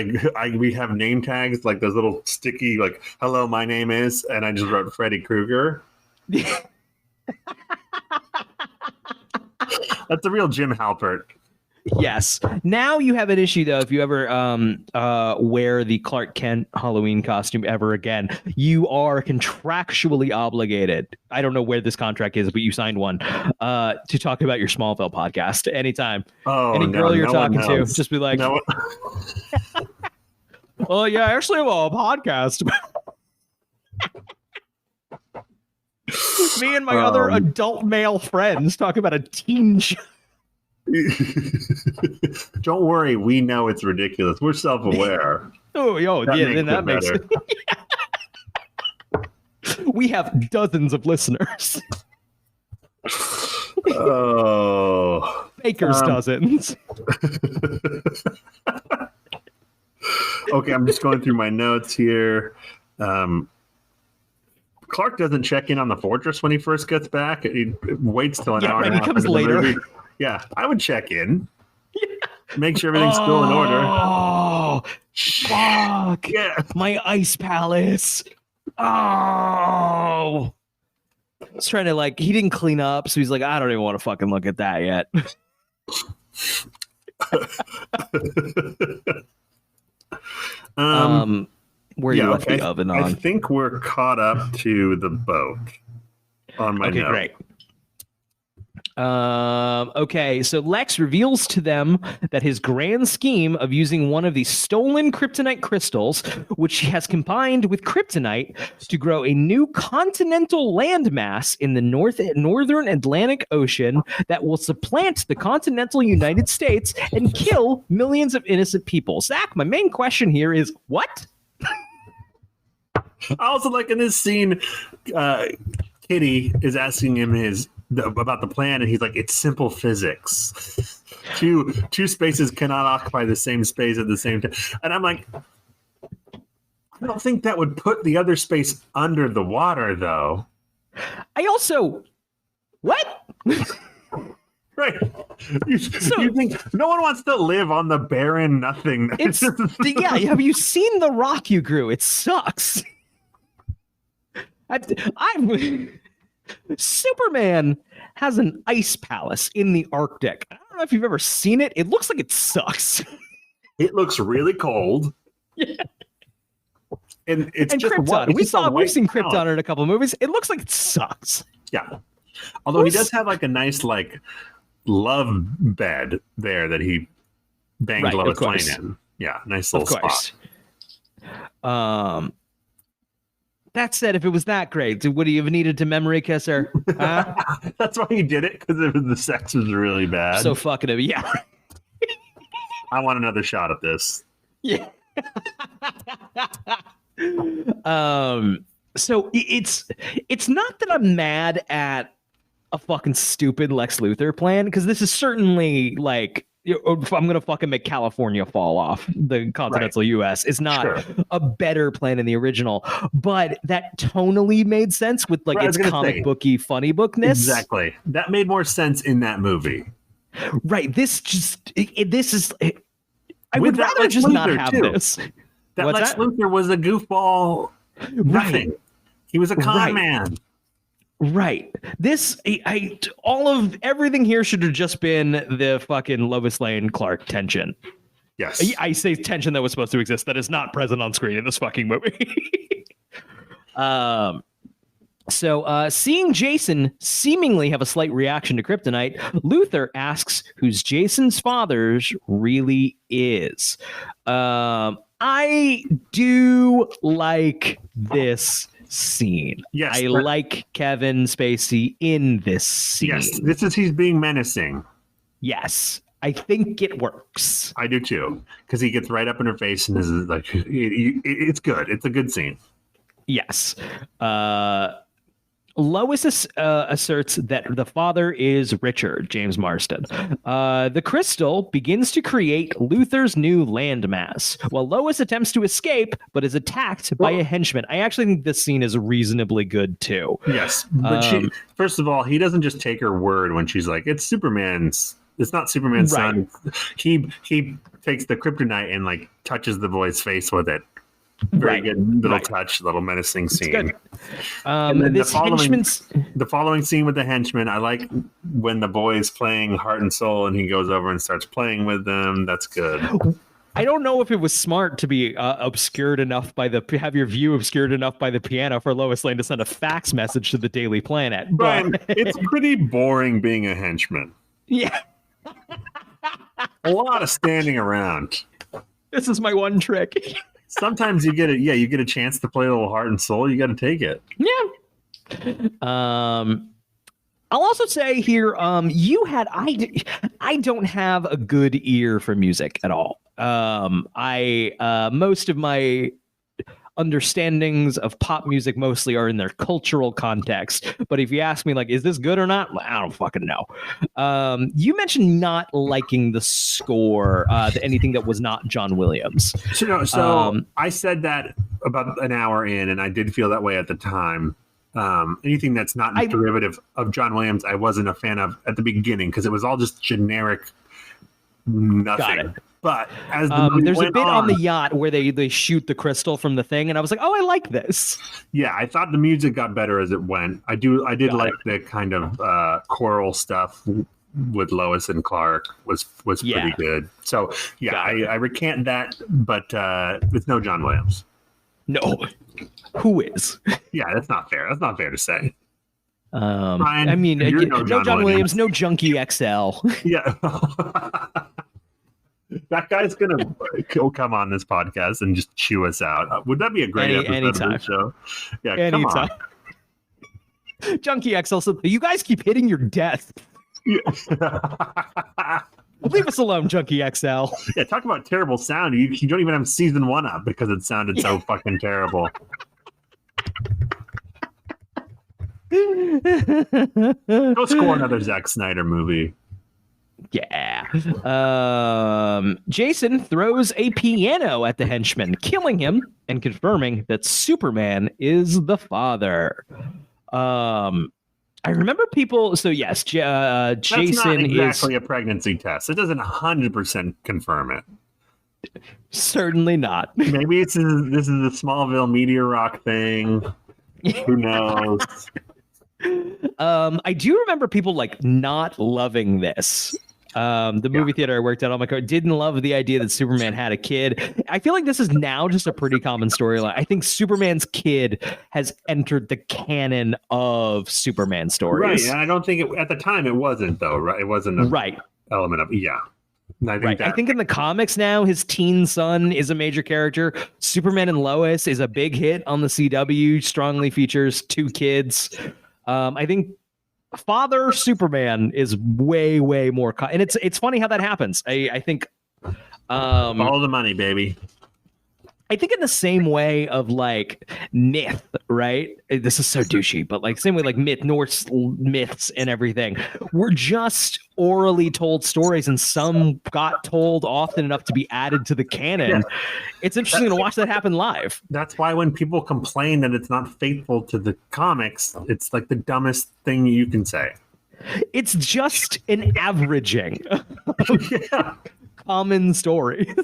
we have name tags, like those little sticky, like "Hello, my name is," and I just wrote Freddy Krueger. That's a real Jim Halpert. Yes. Now you have an issue though. If you ever wear the Clark Kent Halloween costume ever again, you are contractually obligated. I don't know where this contract is, but you signed one to talk about your Smallville podcast anytime. Oh, any girl you're no talking one to, knows. just be like, No "Oh yeah, I actually have a podcast." Me and my other adult male friends talk about a teen show. Don't worry, we know it's ridiculous. We're self-aware. Oh, yo, yeah, then that makes better. We have dozens of listeners. Oh, Baker's dozens. Okay, I'm just going through my notes here. Clark doesn't check in on the fortress when he first gets back. He waits till an hour and a half. He comes into the later. movie. Yeah, I would check in. Make sure everything's still in order. Oh, fuck. Yeah. My ice palace. Oh. I was trying to, he didn't clean up, so he's like, I don't even want to fucking look at that yet. Where you left the oven on. I think we're caught up to the boat on my note. Great. Okay, so Lex reveals to them that his grand scheme of using one of the stolen kryptonite crystals, which he has combined with kryptonite to grow a new continental landmass in the northern Atlantic Ocean that will supplant the continental United States and kill millions of innocent people. Zach, my main question here is, what? I also like in this scene, Kitty is asking him about the plan, and he's like, "It's simple physics. Two spaces cannot occupy the same space at the same time." And I'm like, I don't think that would put the other space under the water, though. I also, what? Right. You think no one wants to live on the barren nothing? Yeah. Have you seen the rock you grew? It sucks. Superman has an ice palace in the Arctic. I don't know if you've ever seen it. It looks like it sucks. It looks really cold. Yeah. And it's just Krypton. We've seen Krypton Krypton in a couple of movies. It looks like it sucks. Yeah. Although he does have a nice love bed there that he banged Lois Lane in. Yeah, nice little spot. That said, if it was that great, would he have needed to memory kiss her? Huh? That's why he did it, because the sex was really bad. So fucking him, yeah. I want another shot at this. Yeah. So it's not that I'm mad at a fucking stupid Lex Luthor plan, because this is certainly I'm gonna fucking make California fall off the continental U.S. It's not a better plan than the original, but that tonally made sense with its comic booky funny bookness. Exactly, that made more sense in that movie. Right. This is. I would rather just not have this. That Lex Luthor was a goofball. Nothing. Right. He was a con man. Right. All of everything here should have just been the fucking Lois Lane Clark tension. Yes. I say tension that was supposed to exist that is not present on screen in this fucking movie. So seeing Jason seemingly have a slight reaction to kryptonite, Luthor asks who's Jason's father really is. I do like this scene. Yes, I like Kevin Spacey in this scene. Yes, he's being menacing. Yes, I think it works. I do too, because he gets right up in her face and is like, it's good. It's a good scene. Yes. Lois asserts that the father is Richard, James Marston. The crystal begins to create Luthor's new landmass, while Lois attempts to escape, but is attacked by a henchman. I actually think this scene is reasonably good, too. Yes, but first of all, he doesn't just take her word when she's like, it's not Superman's son. He takes the kryptonite and touches the boy's face with it. Very good little touch, little menacing scene. Good. And then This henchman's... the following scene with the henchman, I like when the boy is playing Heart and Soul and he goes over and starts playing with them. That's good. I don't know if it was smart to be obscured enough by have your view obscured enough by the piano for Lois Lane to send a fax message to the Daily Planet. Brian, it's pretty boring being a henchman. Yeah. A lot of standing around. This is my one trick. Sometimes you get a chance to play a little Heart and Soul. You got to take it. Yeah. I'll also say here, I don't have a good ear for music at all. Most of my understandings of pop music mostly are in their cultural context. But if you ask me, like, is this good or not? I don't fucking know. You mentioned not liking the score, anything that was not John Williams. So I said that about an hour in, and I did feel that way at the time. Anything that's not derivative of John Williams, I wasn't a fan of at the beginning because it was all just generic nothing. Got it. But as the movie there's went a bit on the yacht where they shoot the crystal from the thing, and I was like, oh, I like this. Yeah, I thought the music got better as it went. I did like the kind of choral stuff with Lois and Clark was pretty good. So I recant that, but it's no John Williams. No. Who is? Yeah, that's not fair. That's not fair to say. Brian, I mean, no John Williams, no Junkie XL. Yeah. That guy's he'll come on this podcast and just chew us out. Would that be a great episode of the show? Yeah, anytime. Come on. Junkie XL, so you guys keep hitting your death. Yeah. Leave us alone, Junkie XL. Yeah, talk about terrible sound. You don't even have season 1 up because it sounded so fucking terrible. Go score another Zack Snyder movie. Yeah. Jason throws a piano at the henchman, killing him and confirming that Superman is the father. I remember people. So yes, Jason That's not exactly a pregnancy test. It doesn't 100% confirm it. Certainly not. Maybe this is a Smallville meteor rock thing. Who knows? I do remember people like not loving this. The movie theater I worked at, oh my god, didn't love the idea that Superman had a kid. I feel like this is now just a pretty common storyline. I think Superman's kid has entered the canon of Superman stories. Right, and I don't think at the time it wasn't though. Right, it wasn't a element of I think in the comics now, his teen son is a major character. Superman and Lois is a big hit on the CW. Strongly features 2 kids. I think Father Superman is way more, and it's funny how that happens. I think follow the money, baby. I think in the same way of like myth, right? This is so douchey, but like same way like Norse myths and everything were just orally told stories, and some got told often enough to be added to the canon. Yeah. It's interesting to watch that happen live. That's why when people complain that it's not faithful to the comics, it's like the dumbest thing you can say. It's just an averaging of common stories.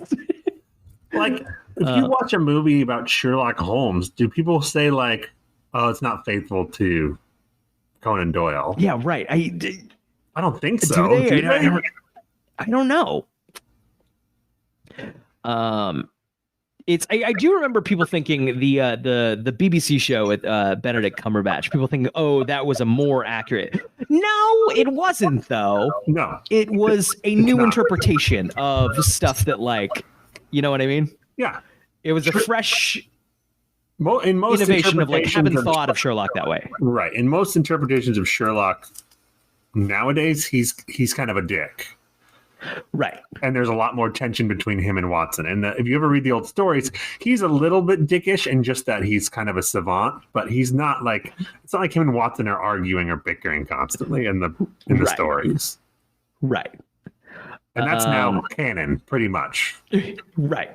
Like, if you watch a movie about Sherlock Holmes, do people say like, "Oh, it's not faithful to Conan Doyle"? Yeah, right. I don't think so. Do they? I don't know. I do remember people thinking the BBC show with Benedict Cumberbatch. People think, oh, that was a more accurate. No, it wasn't though. No, it was a new interpretation of stuff that like. You know what I mean? Yeah. It was a fresh in most innovation of like haven't thought of Sherlock that way. Right. In most interpretations of Sherlock nowadays, he's kind of a dick. Right. And there's a lot more tension between him and Watson. And if you ever read the old stories, he's a little bit dickish and just that he's kind of a savant, but he's not like, it's not like him and Watson are arguing or bickering constantly in the stories. Right. And that's now canon, pretty much. Right.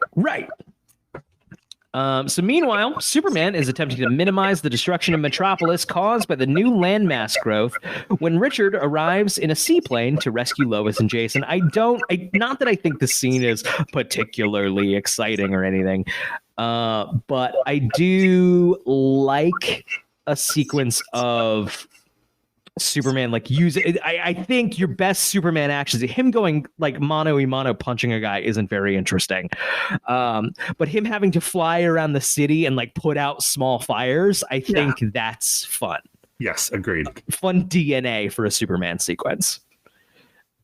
So meanwhile, Superman is attempting to minimize the destruction of Metropolis caused by the new landmass growth when Richard arrives in a seaplane to rescue Lois and Jason. Not that I think the scene is particularly exciting or anything. But I do like a sequence of Superman like use it. I think your best Superman actions, him going like mano a mano punching a guy isn't very interesting. But him having to fly around the city and like put out small fires, I think that's fun. Yes, agreed. Fun DNA for a Superman sequence.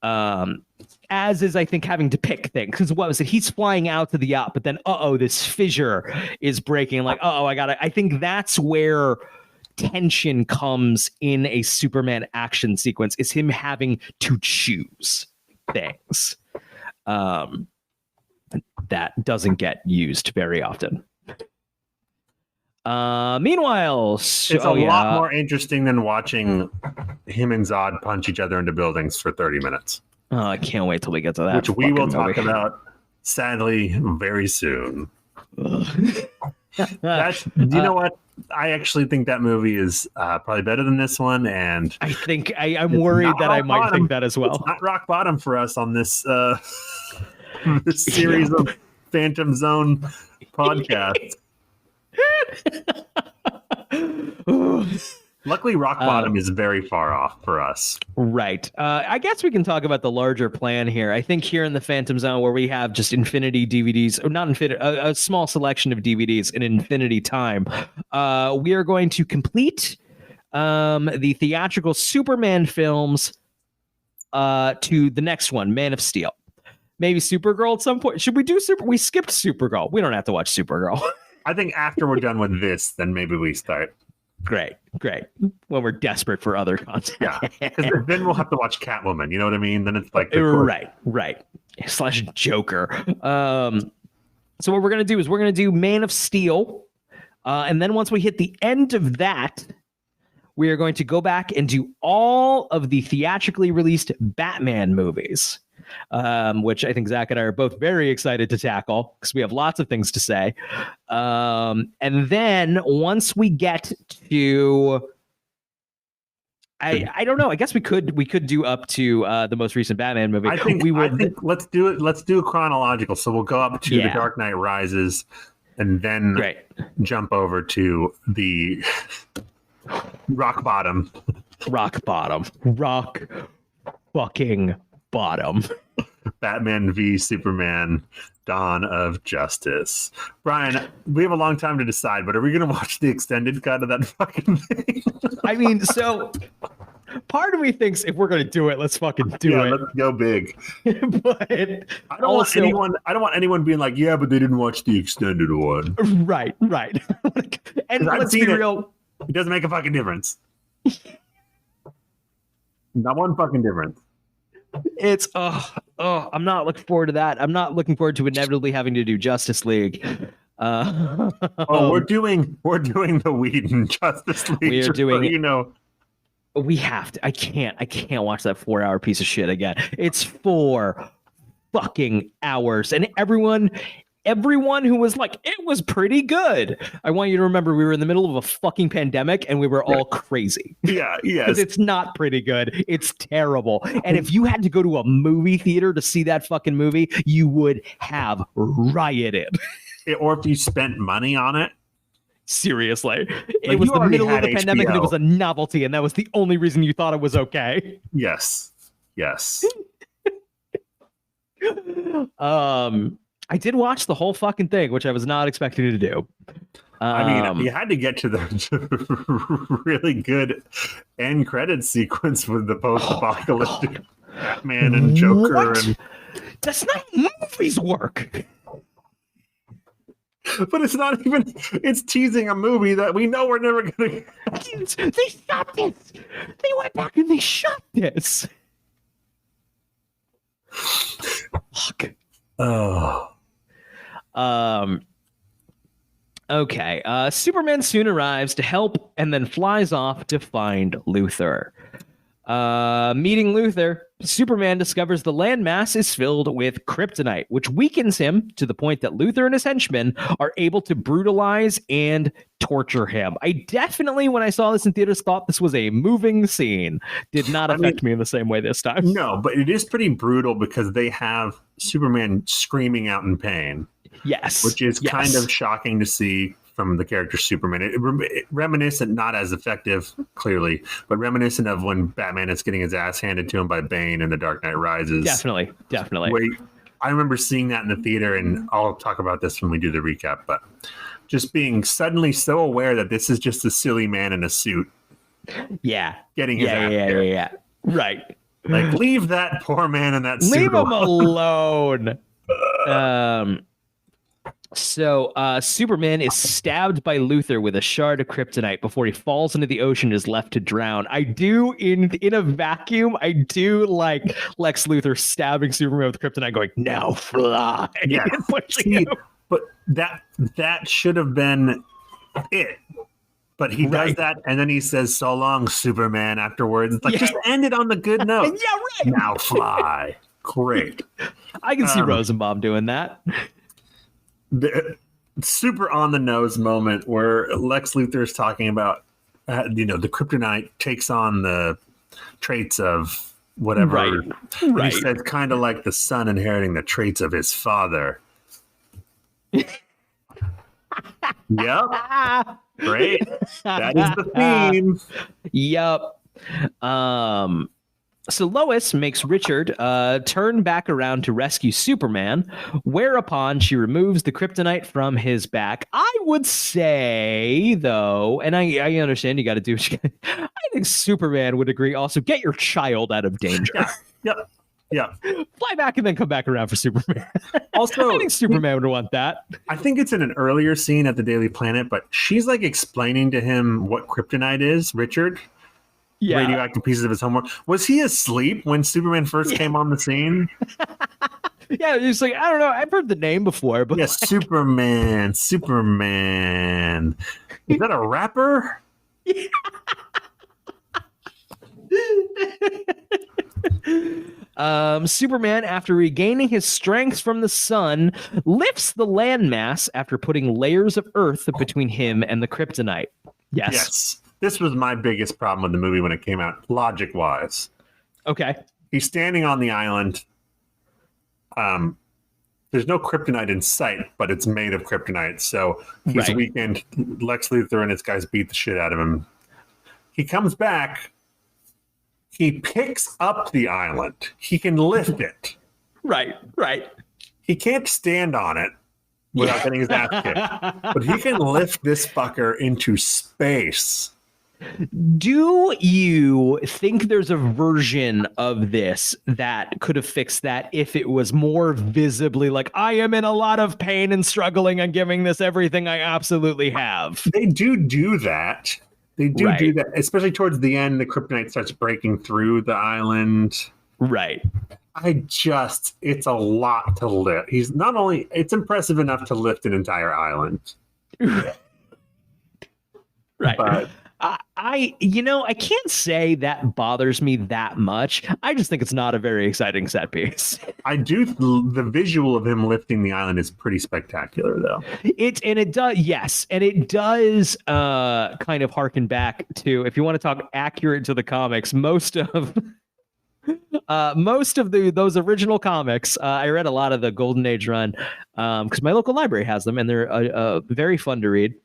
As is, I think, having to pick things. Because what was it? He's flying out to the yacht, but then this fissure is breaking. Like, I think that's where tension comes in a Superman action sequence, is him having to choose things. That doesn't get used very often. Meanwhile, it's a lot more interesting than watching him and Zod punch each other into buildings for 30 minutes. Oh, I can't wait till we get to that. Which we will talk about, sadly, very soon. You know what? I actually think that movie is probably better than this one, and I think I'm worried that I might think that as well. It's not rock bottom for us on this this series of Phantom Zone podcasts. Luckily, rock bottom is very far off for us. Right. I guess we can talk about the larger plan here. I think here in the Phantom Zone, where we have just infinity DVDs, or not infinity, a small selection of DVDs in infinity time, we are going to complete the theatrical Superman films to the next one, Man of Steel. Maybe Supergirl at some point. Should we do We skipped Supergirl. We don't have to watch Supergirl. I think after we're done with this, then maybe we start. Great. When we're desperate for other content. Yeah, because then we'll have to watch Catwoman. You know what I mean? Then it's like right. / Joker. So what we're gonna do is we're gonna do Man of Steel, and then once we hit the end of that, we are going to go back and do all of the theatrically released Batman movies. Which I think Zach and I are both very excited to tackle because we have lots of things to say. And then once we get to, I don't know. I guess we could do up to the most recent Batman movie. I think let's do it. Let's do chronological. So we'll go up to The Dark Knight Rises, and then jump over to the rock bottom. Rock fucking bottom. Batman v Superman, Dawn of Justice. Brian, we have a long time to decide, but are we going to watch the extended cut of that fucking thing? I mean, so part of me thinks if we're going to do it, let's fucking do it. Let's go big. But I don't want anyone being like, yeah, but they didn't watch the extended one. Right. And let's be real. It doesn't make a fucking difference. Not one fucking difference. It's I'm not looking forward to that. I'm not looking forward to inevitably having to do Justice League. We're doing the Whedon Justice League. We are doing, we have to. I can't watch that 4-hour piece of shit again. It's 4 fucking hours, and everyone who was like, it was pretty good. I want you to remember we were in the middle of a fucking pandemic and we were all crazy. Yeah, yes. Because it's not pretty good. It's terrible. And if you had to go to a movie theater to see that fucking movie, you would have rioted. Or if you spent money on it. Seriously. It was the middle of the pandemic and it was a novelty, and that was the only reason you thought it was okay. Yes. I did watch the whole fucking thing, which I was not expecting to do. I mean, you had to get to the really good end credit sequence with the post-apocalyptic Batman and Joker. What? That's not how movies work. But it's not even, it's teasing a movie that we know we're never going to. They shot this. They went back and they shot this. Fuck. Oh. Okay. Superman soon arrives to help and then flies off to find Luthor. Meeting Luthor, Superman discovers the landmass is filled with kryptonite, which weakens him to the point that Luthor and his henchmen are able to brutalize and torture him. I definitely, when I saw this in theaters, thought this was a moving scene. Did not affect me in the same way this time. No, but it is pretty brutal because they have Superman screaming out in pain. Yes. Which is kind of shocking to see from the character Superman. It reminiscent, not as effective, clearly, but reminiscent of when Batman is getting his ass handed to him by Bane in The Dark Knight Rises. Definitely. I remember seeing that in the theater, and I'll talk about this when we do the recap, but just being suddenly so aware that this is just a silly man in a suit. Yeah. Getting his ass kicked. Yeah. Right. Like, leave that poor man in that suit. Leave him alone. So Superman is stabbed by Luthor with a shard of kryptonite before he falls into the ocean and is left to drown. I do, in a vacuum, I do like Lex Luthor stabbing Superman with kryptonite going, now fly. Yeah. See, but that should have been it. But he does that, and then he says, so long, Superman, afterwards. It's like, just end it on the good note. Yeah, right. Now fly. Great. I can see Rosenbaum doing that. The super on the nose moment where Lex Luthor is talking about, the kryptonite takes on the traits of whatever. Right. He says, kind of like the son inheriting the traits of his father. Yep. Great. That is the theme. Yep. So Lois makes Richard turn back around to rescue Superman, whereupon she removes the kryptonite from his back. I would say, though, and I understand you got to do what you got. I think Superman would agree also, get your child out of danger. Yeah. Fly back and then come back around for Superman. Also, I think Superman would want that. I think it's in an earlier scene at the Daily Planet, but she's like explaining to him what kryptonite is, Richard. Yeah. Radioactive pieces of his homework. Was he asleep when Superman first came on the scene? Yeah, he's like, I don't know. I've heard the name before, but Superman. Is that a rapper? Superman, after regaining his strength from the sun, lifts the landmass after putting layers of earth between him and the kryptonite. Yes. This was my biggest problem with the movie when it came out, logic-wise. Okay. He's standing on the island. There's no kryptonite in sight, but it's made of kryptonite. So he's weakened. Lex Luthor and his guys beat the shit out of him. He comes back. He picks up the island. He can lift it. Right. He can't stand on it without getting his ass kicked. But he can lift this fucker into space. Do you think there's a version of this that could have fixed that if it was more visibly like, I am in a lot of pain and struggling and giving this everything I absolutely have? They do that. They do that, especially towards the end. The kryptonite starts breaking through the island. Right. It's a lot to lift. It's impressive enough to lift an entire island. Right. But I can't say that bothers me that much. I just think it's not a very exciting set piece. The visual of him lifting the island is pretty spectacular, though. It does kind of harken back to, if you want to talk accurate to the comics, most of those original comics. I read a lot of the Golden Age run because my local library has them, and they're very fun to read.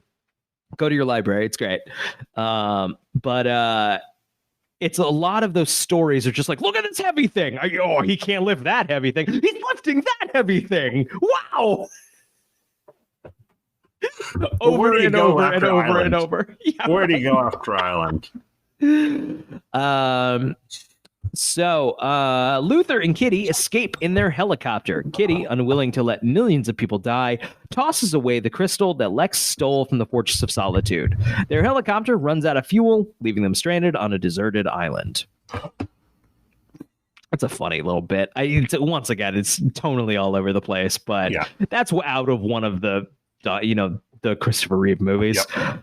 Go to your library. It's great. But it's a lot of those stories are just like, look at this heavy thing. Oh, he can't lift that heavy thing. He's lifting that heavy thing. Wow. Over and over and over and over. Yeah, where did he go after Island? So Luthor and Kitty escape in their helicopter. Kitty, unwilling to let millions of people die, tosses away the crystal that Lex stole from the Fortress of Solitude. Their helicopter runs out of fuel, leaving them stranded on a deserted island. That's a funny little bit. Once again, it's tonally all over the place, but that's out of one of the Christopher Reeve movies. Yep.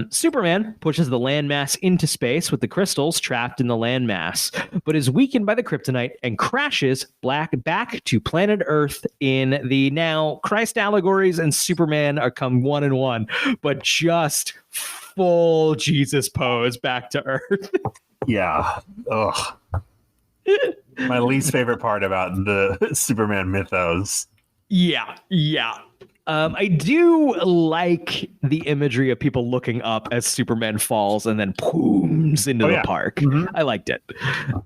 Superman pushes the landmass into space with the crystals trapped in the landmass, but is weakened by the kryptonite and crashes back to planet Earth in the now Christ allegories and Superman are come one and one, but just full Jesus pose back to Earth. Yeah. Ugh. My least favorite part about the Superman mythos. Yeah, yeah. I do like the imagery of people looking up as Superman falls and then pooms into the park. Mm-hmm. I liked it.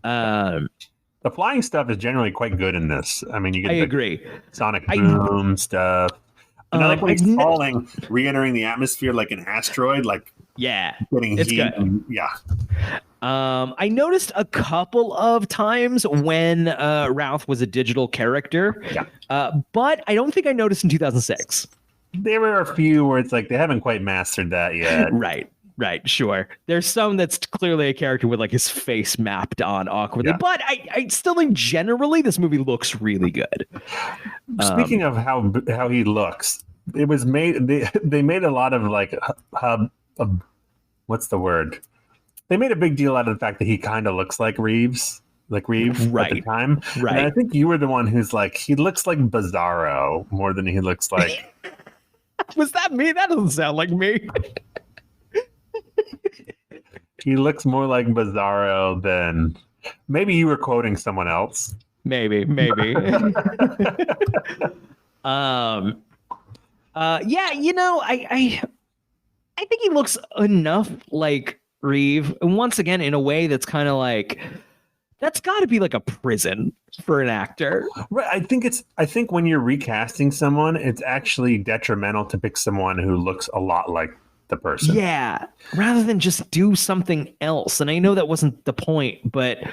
The flying stuff is generally quite good in this. I mean, you get I agree. sonic boom stuff. And I like when he's falling, re-entering the atmosphere like an asteroid, like getting it's heat. good. And, I noticed a couple of times when Ralph was a digital character, but I don't think I noticed in 2006. There were a few where it's like they haven't quite mastered that yet. Right, sure. There's some that's clearly a character with like his face mapped on awkwardly, but I still think generally this movie looks really good. Speaking of how he looks, it was made. They made a lot of like what's the word? They made a big deal out of the fact that he kind of looks like Reeves at the time. Right. And I think you were the one who's like, he looks like Bizarro more than he looks like. Was that me? That doesn't sound like me. He looks more like Bizarro than maybe you were quoting someone else. Maybe. Yeah, you know, I think he looks enough like Reeve, and once again in a way that's kind of like that's got to be like a prison for an actor. Right. I think when you're recasting someone, it's actually detrimental to pick someone who looks a lot like the person. Yeah, rather than just do something else. And I know that wasn't the point, but I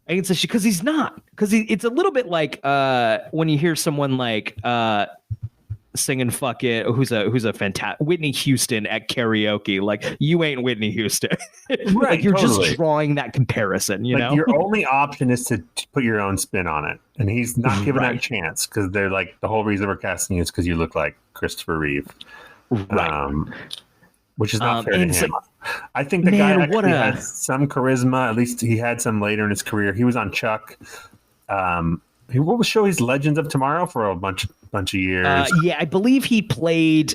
think it's because he's not. Because it's a little bit like when you hear someone like singing "Fuck It," who's a fantastic Whitney Houston at karaoke. Like, you ain't Whitney Houston. Right. Like, you're totally. just drawing that comparison. You know, your only option is to put your own spin on it, and he's not given that chance because they're like the whole reason we're casting you is because you look like Christopher Reeve. Right. Which is not fair to him. I think the guy actually has some charisma. At least he had some later in his career. He was on Chuck. What was show? He's Legends of Tomorrow for a bunch of years. Yeah, I believe he's played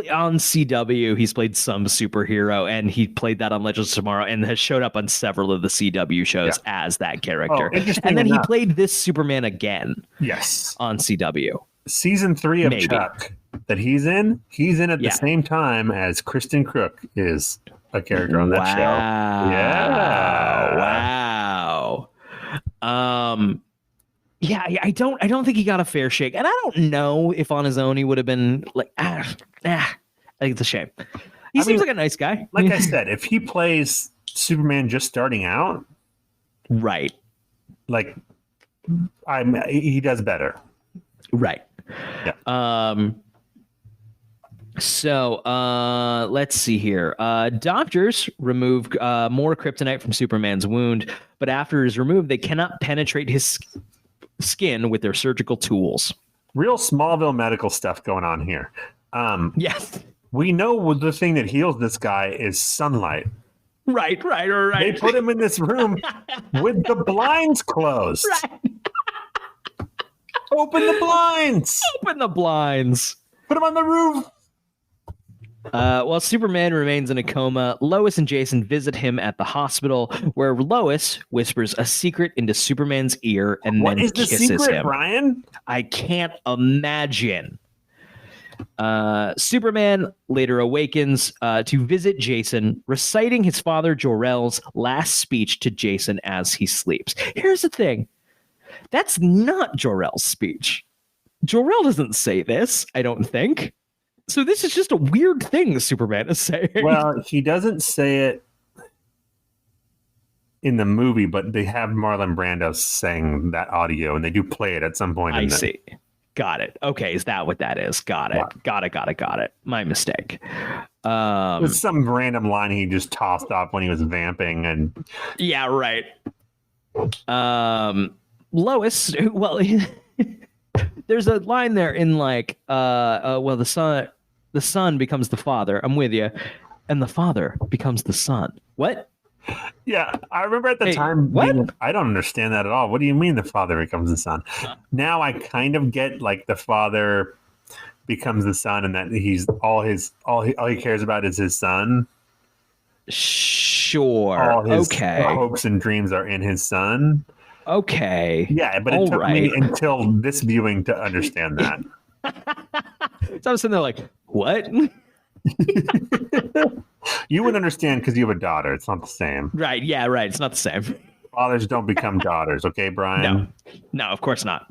on CW. He's played some superhero, and he played that on Legends of Tomorrow, and has showed up on several of the CW shows as that character. And then he played this Superman again. Yes, on CW. Season 3 of Chuck that he's in at the same time as Kristen Crook is a character on that show. Yeah. Wow. Yeah, I don't think he got a fair shake. And I don't know if on his own he would have been like, I think it's a shame. He seems like a nice guy. Like I said, if he plays Superman just starting out, right. Like he does better. Right. Yeah. So let's see here. Doctors remove more kryptonite from Superman's wound, but after it is removed, they cannot penetrate his skin with their surgical tools. Real Smallville medical stuff going on here. Yes. We know the thing that heals this guy is sunlight. Right. They put him in this room with the blinds closed. Right. Open the blinds. Put him on the roof. While Superman remains in a coma, Lois and Jason visit him at the hospital, where Lois whispers a secret into Superman's ear and then kisses secret, him. Brian? I can't imagine. Superman later awakens to visit Jason, reciting his father Jor-El's last speech to Jason as he sleeps. Here's the thing. That's not Jor-El's speech. Jor-El doesn't say this, I don't think. So this is just a weird thing Superman is saying. Well, he doesn't say it in the movie, but they have Marlon Brando saying that audio, and they do play it at some point. I see. Got it. Okay, is that what that is? Got it. Yeah. Got it. My mistake. It's some random line he just tossed off when he was vamping, and yeah, right. Lois, well, there's a line there in like, well, the son becomes the father. I'm with you, and the father becomes the son. What? Yeah, I remember at the time. What? I don't understand that at all. What do you mean the father becomes the son? Now I kind of get like the father becomes the son, and that he's all he cares about is his son. Sure. All his hopes and dreams are in his son. Okay. Yeah, but it took me until this viewing to understand that. So I was sitting there like, what? You would understand because you have a daughter. It's not the same. Right. Yeah, right. It's not the same. Fathers don't become daughters. Okay, Brian? No, of course not.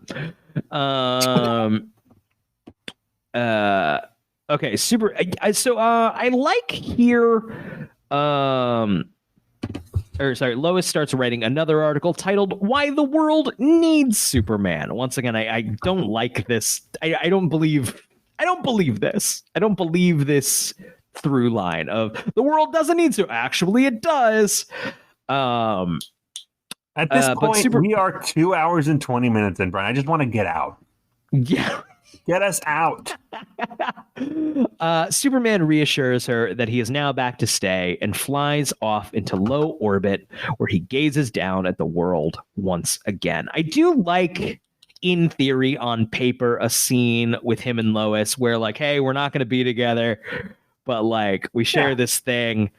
Okay, super. I like here. Lois starts writing another article titled "Why the World Needs Superman." Once again, I don't like this. I don't believe this. I don't believe this through line of the world doesn't need to. Actually, it does. At this point, we are 2 hours and 20 minutes in, Brian. I just want to get out. Yeah. Get us out. Superman reassures her that he is now back to stay and flies off into low orbit where he gazes down at the world once again. I do like, in theory, on paper, a scene with him and Lois where, like, hey, we're not going to be together, but, like, we share this thing.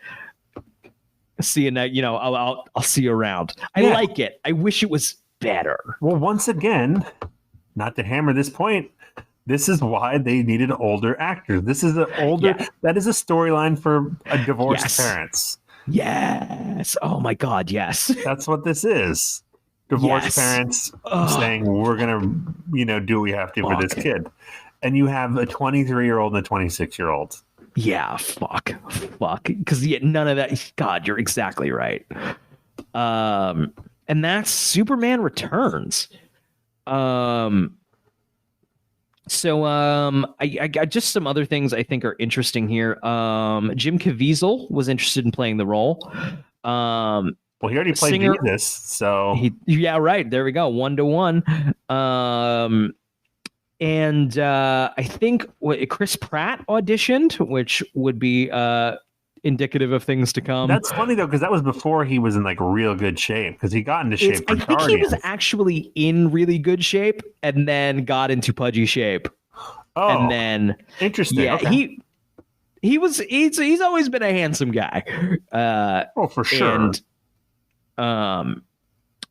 See you next, I'll see you around. I like it. I wish it was better. Well, once again, not to hammer this point, this is why they needed older actors. This is that is a storyline for a divorced parents. Yes. Oh my God. Yes. That's what this is. Divorced parents saying we're gonna, do what we have to for this kid, and you have a 23-year-old and a 26-year-old. Yeah. Fuck. Because none of that. God, you're exactly right. And that's Superman Returns. So I got just some other things I think are interesting here. Jim Caviezel was interested in playing the role. Well, he already played Jesus, so right. There we go, 1-to-1. And I think Chris Pratt auditioned, which would be indicative of things to come. That's funny though, because that was before he was in like real good shape. Because he got into shape. I think he was actually in really good shape and then got into pudgy shape. Oh, and then interesting. Yeah, okay. he's always been a handsome guy. For sure. And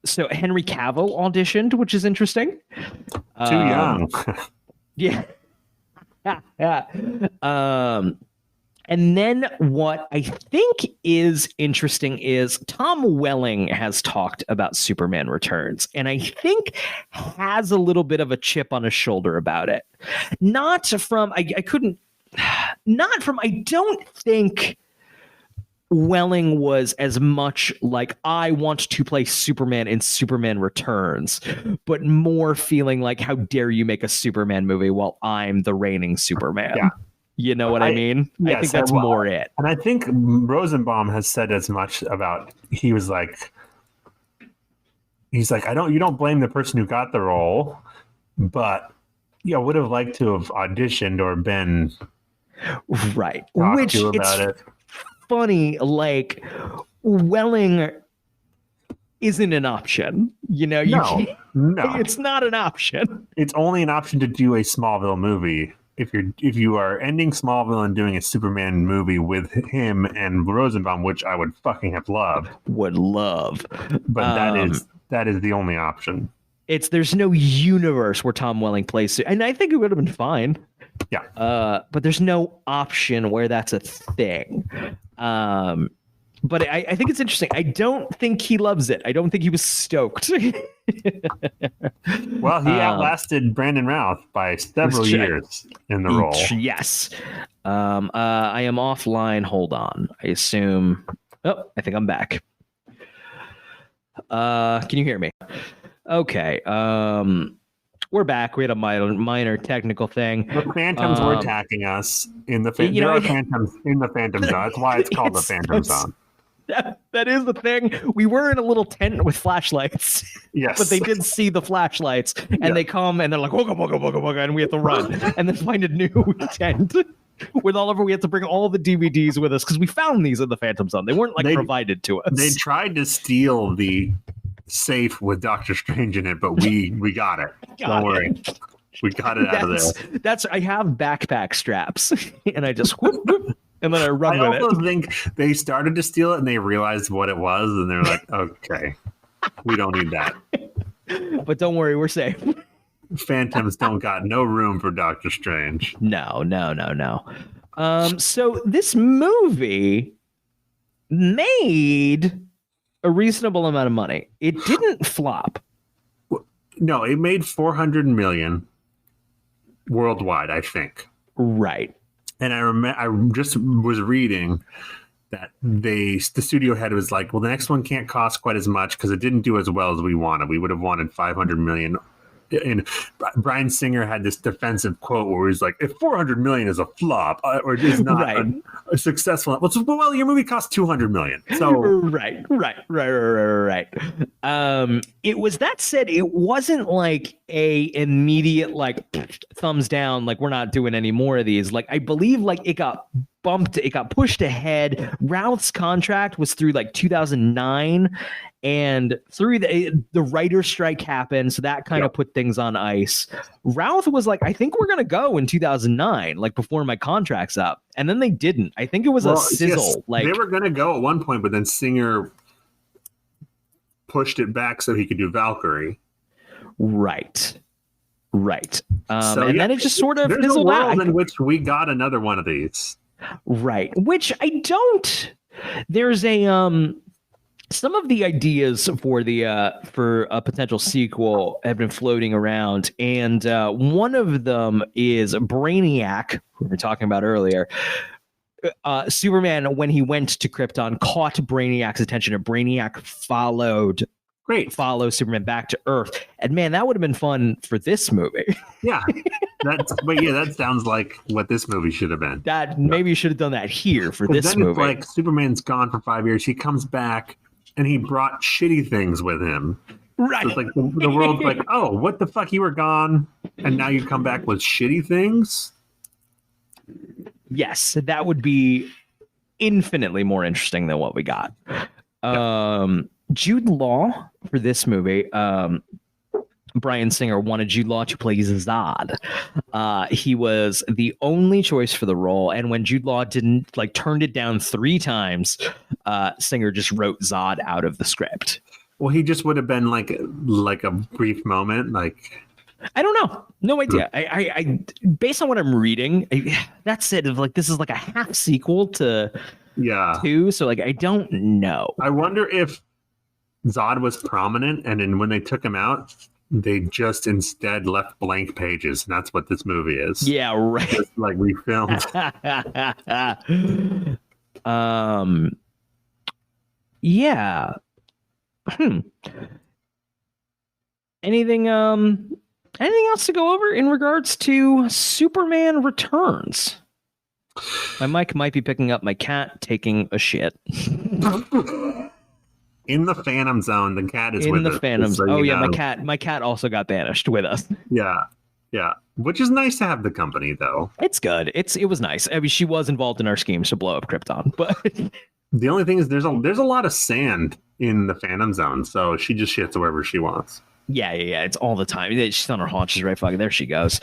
so Henry Cavill auditioned, which is interesting. Too young. Yeah. And then what I think is interesting is Tom Welling has talked about Superman Returns, and I think has a little bit of a chip on his shoulder about it. I don't think Welling was as much like, I want to play Superman in Superman Returns, but more feeling like, how dare you make a Superman movie while I'm the reigning Superman? Yeah. You know what I mean? Yes, I think that's more it. And I think Rosenbaum has said as much about, he's like, you don't blame the person who got the role, but I would have liked to have auditioned or been right. Which it's funny, like Welling isn't an option. No, it's not an option. It's only an option to do a Smallville movie. If you are ending Smallville and doing a Superman movie with him and Rosenbaum, which I would fucking have loved. Would love. But that is the only option. There's no universe where Tom Welling plays, and I think it would have been fine. Yeah. But there's no option where that's a thing. But I think it's interesting. I don't think he loves it. I don't think he was stoked. Well, he outlasted Brandon Routh by several years in the role. Yes. I am offline. Hold on. I assume. Oh, I think I'm back. Can you hear me? Okay. We're back. We had a minor technical thing. The Phantoms were attacking us in the there are Phantoms in the Phantom Zone. That's why it's called the Phantom Zone. That is the thing. We were in a little tent with flashlights. Yes. But they did see the flashlights, and they come and they're like, wooga, wooga, wooga, wooga, and we have to run and then find a new tent. With we had to bring all the DVDs with us because we found these in the Phantom Zone. They weren't provided to us. They tried to steal the safe with Doctor Strange in it, but we got it. Don't worry. We got it out of there. I have backpack straps, and I just whoop, whoop, and then I run with it. I also think they started to steal it, and they realized what it was, and they're like, okay, we don't need that. But don't worry, we're safe. Phantoms don't got no room for Doctor Strange. No. So this movie made a reasonable amount of money. It didn't flop. No, it made 400 million worldwide, I think. Right. And I just was reading that the studio head was like, well, the next one can't cost quite as much because it didn't do as well as we wanted. We would have wanted 500 million. And Bryan Singer had this defensive quote where he's like, if 400 million is a flop or is not a successful, well, your movie cost 200 million. So right. It was, that said, it wasn't like a immediate like thumbs down, like we're not doing any more of these. Like I believe like it got pushed ahead. Routh's contract was through like 2009, and through the writer's strike happened, so that kind of put things on ice. Routh was like, I think we're gonna go in 2009, like before my contract's up, and then they didn't. I think it was a sizzle. Yes, like they were gonna go at one point, but then Singer pushed it back so he could do Valkyrie. Right. And then it just sort of fizzled out. There's a world in which we got another one of these. Right. Which I don't. There's a some of the ideas for a potential sequel have been floating around, and one of them is Brainiac, who we were talking about earlier. Superman, when he went to Krypton, caught Brainiac's attention, and Brainiac followed Superman back to Earth. And man, that would have been fun for this movie. Yeah. That sounds like what this movie should have been. Maybe you should have done that here for this movie. It's like Superman's gone for 5 years. He comes back and he brought shitty things with him. Right. So it's like the world's like, oh, what the fuck? You were gone and now you come back with shitty things? Yes, that would be infinitely more interesting than what we got. Jude Law for this movie, Bryan Singer wanted Jude Law to play Zod. He was the only choice for the role, and when Jude Law turned it down 3 times, Singer just wrote Zod out of the script. Well, he just would have been like a brief moment, like. I don't know. No idea. I based on what I'm reading, that's it. Like this is like a half sequel to 2, so like I don't know. I wonder if Zod was prominent, and then when they took him out, they just instead left blank pages, and that's what this movie is. Yeah, right. Just like we filmed. Yeah. Anything else to go over in regards to Superman Returns? My mic might be picking up my cat taking a shit. In the Phantom Zone, the cat is in with the us. Phantom Zone. Oh yeah, know. my cat also got banished with us. Yeah. Which is nice to have the company, though. It's good. It was nice. I mean, she was involved in our schemes to blow up Krypton, but the only thing is there's a lot of sand in the Phantom Zone, so she just shits wherever she wants. Yeah. It's all the time. She's on her haunches, right? Fucking there she goes.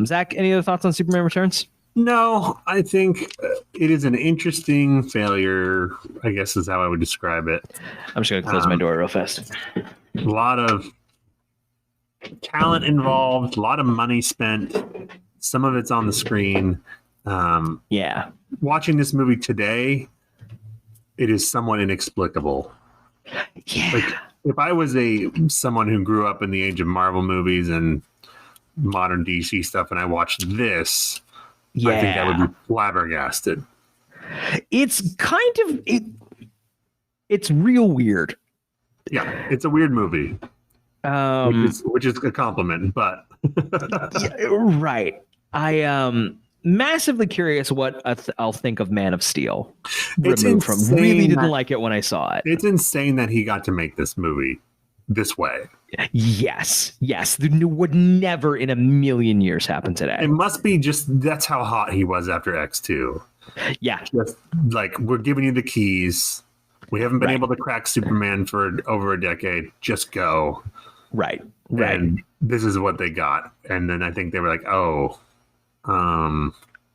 Zach, any other thoughts on Superman Returns? No, I think it is an interesting failure, I guess is how I would describe it. I'm just going to close my door real fast. A lot of talent involved, a lot of money spent. Some of it's on the screen. Yeah. Watching this movie today, it is somewhat inexplicable. Yeah. Like, if I was someone who grew up in the age of Marvel movies and modern DC stuff, and I watched this, I think I would be flabbergasted. It's kind of it's real weird. Yeah, it's a weird movie, which is a compliment. But right, I am massively curious what I'll think of Man of Steel. Removed from. Really didn't like it when I saw it. It's insane that he got to make this movie this way. Yes, would never in a million years happen today. It must be just that's how hot he was after X2. Yeah, just like we're giving you the keys. We haven't been able to crack Superman for over a decade. Just go. Right. And this is what they got. And then I think they were like, oh,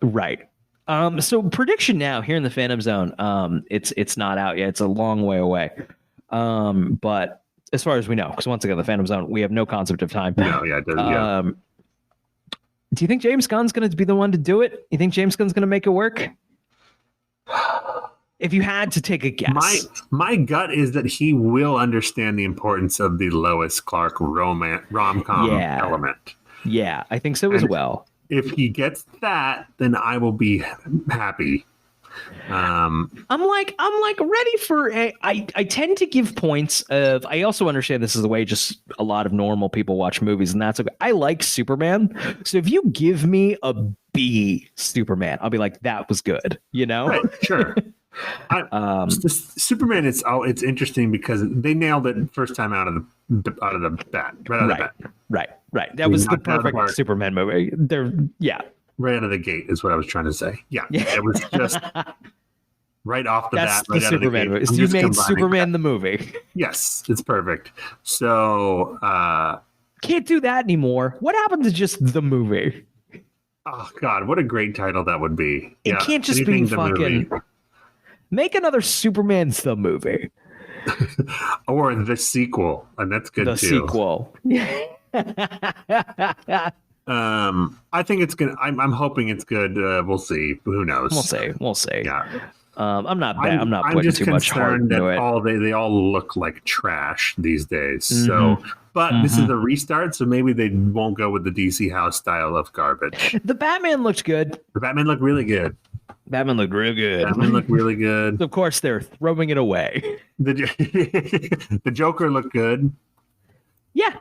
right. So prediction now here in the Phantom Zone. It's not out yet. It's a long way away. But as far as we know, because once again, the Phantom Zone, we have no concept of time. No, yeah, it does, yeah. Do you think James Gunn's going to be the one to do it? You think James Gunn's going to make it work? If you had to take a guess, my gut is that he will understand the importance of the Lois Clark rom-com element. Yeah, I think so as well. If he gets that, then I will be happy. I'm like ready for I tend to give points of. I also understand this is the way just a lot of normal people watch movies, and that's okay. I like Superman, so if you give me a B Superman, I'll be like, that was good, you know? Right, sure. Superman, it's interesting because they nailed it first time out of the bat, right out of the bat. Right. That was the perfect Superman movie. Right out of the gate is what I was trying to say. Yeah. It was just right off the bat. That's the Superman movie. You made Superman the movie. Yes, it's perfect. So can't do that anymore. What happened to just the movie? Oh God, what a great title that would be. It can't just be fucking. Make another Superman's the movie. Or the sequel, and that's good too. The sequel. I think it's good. I'm hoping it's good. We'll see. Who knows? We'll see. Yeah. I'm not putting too much heart into it. They all look like trash these days. So, but this is a restart, so maybe they won't go with the DC house style of garbage. The Batman looked good. The Batman looked really good. Batman looked real good. Batman looked really good. Of course, they're throwing it away. The Joker looked good. Yeah.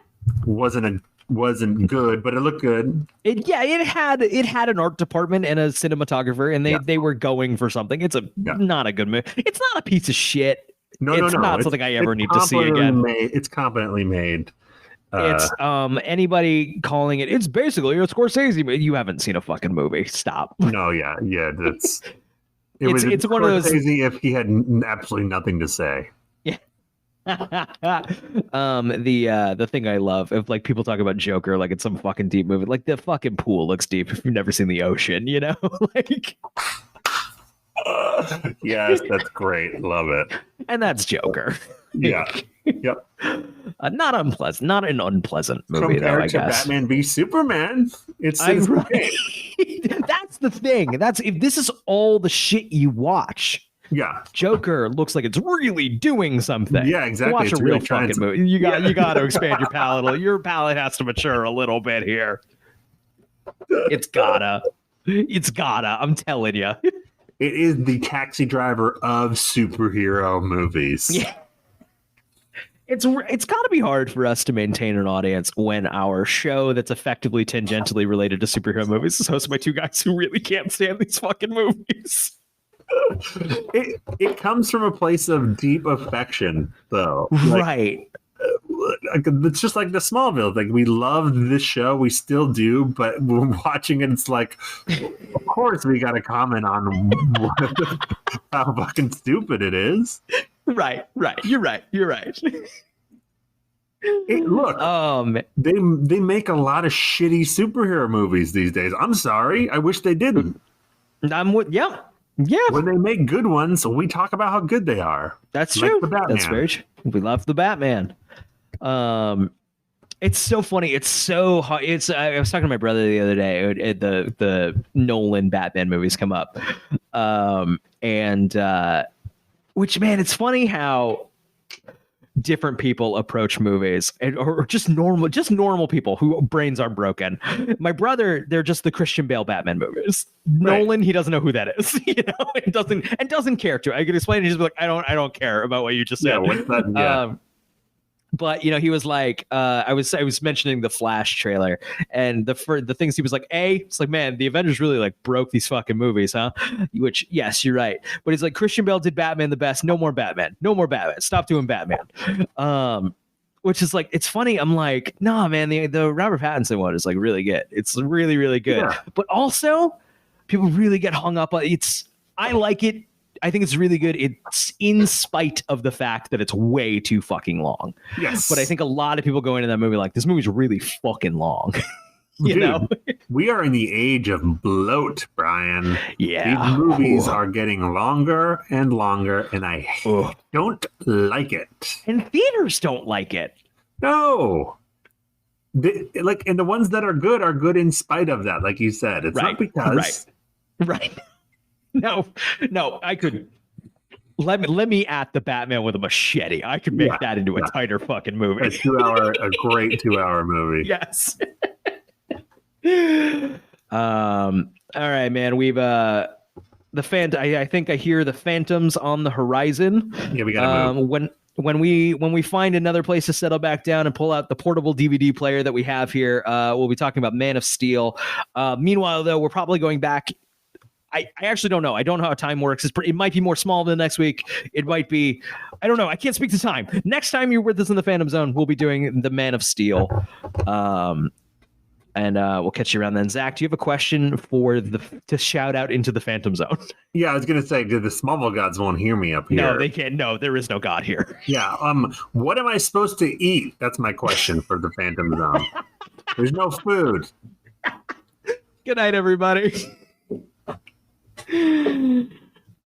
Wasn't good, but it looked good. It had an art department and a cinematographer, and they were going for something. It's not a good movie. It's not a piece of shit. It's not something I ever need to see again. It's competently made. It's anybody calling it's basically a Scorsese movie. You haven't seen a fucking movie. Stop. No, yeah, that's it's one of those. If he had absolutely nothing to say. Yeah. The thing I love, if like people talk about Joker like it's some fucking deep movie, like the fucking pool looks deep if you've never seen the ocean, you know? Like yes, that's great. Love it. And that's Joker. Yeah. Yep. Not an unpleasant movie. Compared though, I to guess. Batman v Superman, it's right. That's the thing. If this is all the shit you watch. Yeah, Joker looks like it's really doing something. Yeah, exactly. Watch a real fucking movie. You got to expand your palate. Your palate has to mature a little bit here. It's gotta. I'm telling you. It is the Taxi Driver of superhero movies. Yeah. It's got to be hard for us to maintain an audience when our show that's effectively tangentially related to superhero movies is hosted by two guys who really can't stand these fucking movies. It comes from a place of deep affection, though. Right. It's just like the Smallville. Like, we love this show, we still do, but we're watching it. It's like, of course, we got to comment on how fucking stupid it is. Right. You're right. Look, they make a lot of shitty superhero movies these days. I'm sorry. I wish they didn't. Yeah. When they make good ones, we talk about how good they are. That's like true. The Batman. That's very true. We love the Batman. It's so funny. It's so hard. I was talking to my brother the other day. The Nolan Batman movies come up, which, man, it's funny how different people approach movies, or just normal people who brains are broken. My brother, they're just the Christian Bale Batman movies. Right. Nolan, he doesn't know who that is, and doesn't care to. I could explain it. He's just like, I don't care about what you just said. Yeah, what's that? Yeah. But he was like, I was mentioning the Flash trailer, and the things he was like, it's like, man, the Avengers really like broke these fucking movies, huh? Which, yes, you're right. But he's like, Christian Bale did Batman the best. No more Batman. Stop doing Batman. Which is like, it's funny. I'm like, nah, man, the Robert Pattinson one is like really good. It's really, really good. Yeah. But also, people really get hung up on it. I like it. I think it's really good. It's in spite of the fact that it's way too fucking long. Yes. But I think a lot of people go into that movie like, this movie's really fucking long. You Dude, know? we are in the age of bloat, Brian. Yeah. These movies Ooh. are getting longer and longer, and I Ugh. don't like it. And theaters don't like it. No. And the ones that are good in spite of that, like you said. It's not because. Right. No, I could. Let me at the Batman with a machete. I could make that into a tighter fucking movie. A great 2-hour movie. Yes. All right, man. We've I think I hear the Phantoms on the horizon. Yeah, we gotta move. When we find another place to settle back down and pull out the portable DVD player that we have here, we'll be talking about Man of Steel. Meanwhile, though, we're probably going back. I actually don't know. I don't know how time works. It might be more small than next week. It might be. I don't know. I can't speak to time. Next time you're with us in the Phantom Zone, we'll be doing the Man of Steel. And we'll catch you around then. Zach, do you have a question to shout out into the Phantom Zone? Yeah, I was gonna say, the Smallville gods won't hear me up here. No, they can't. No, there is no God here. Yeah. What am I supposed to eat? That's my question for the Phantom Zone. There's no food. Good night, everybody.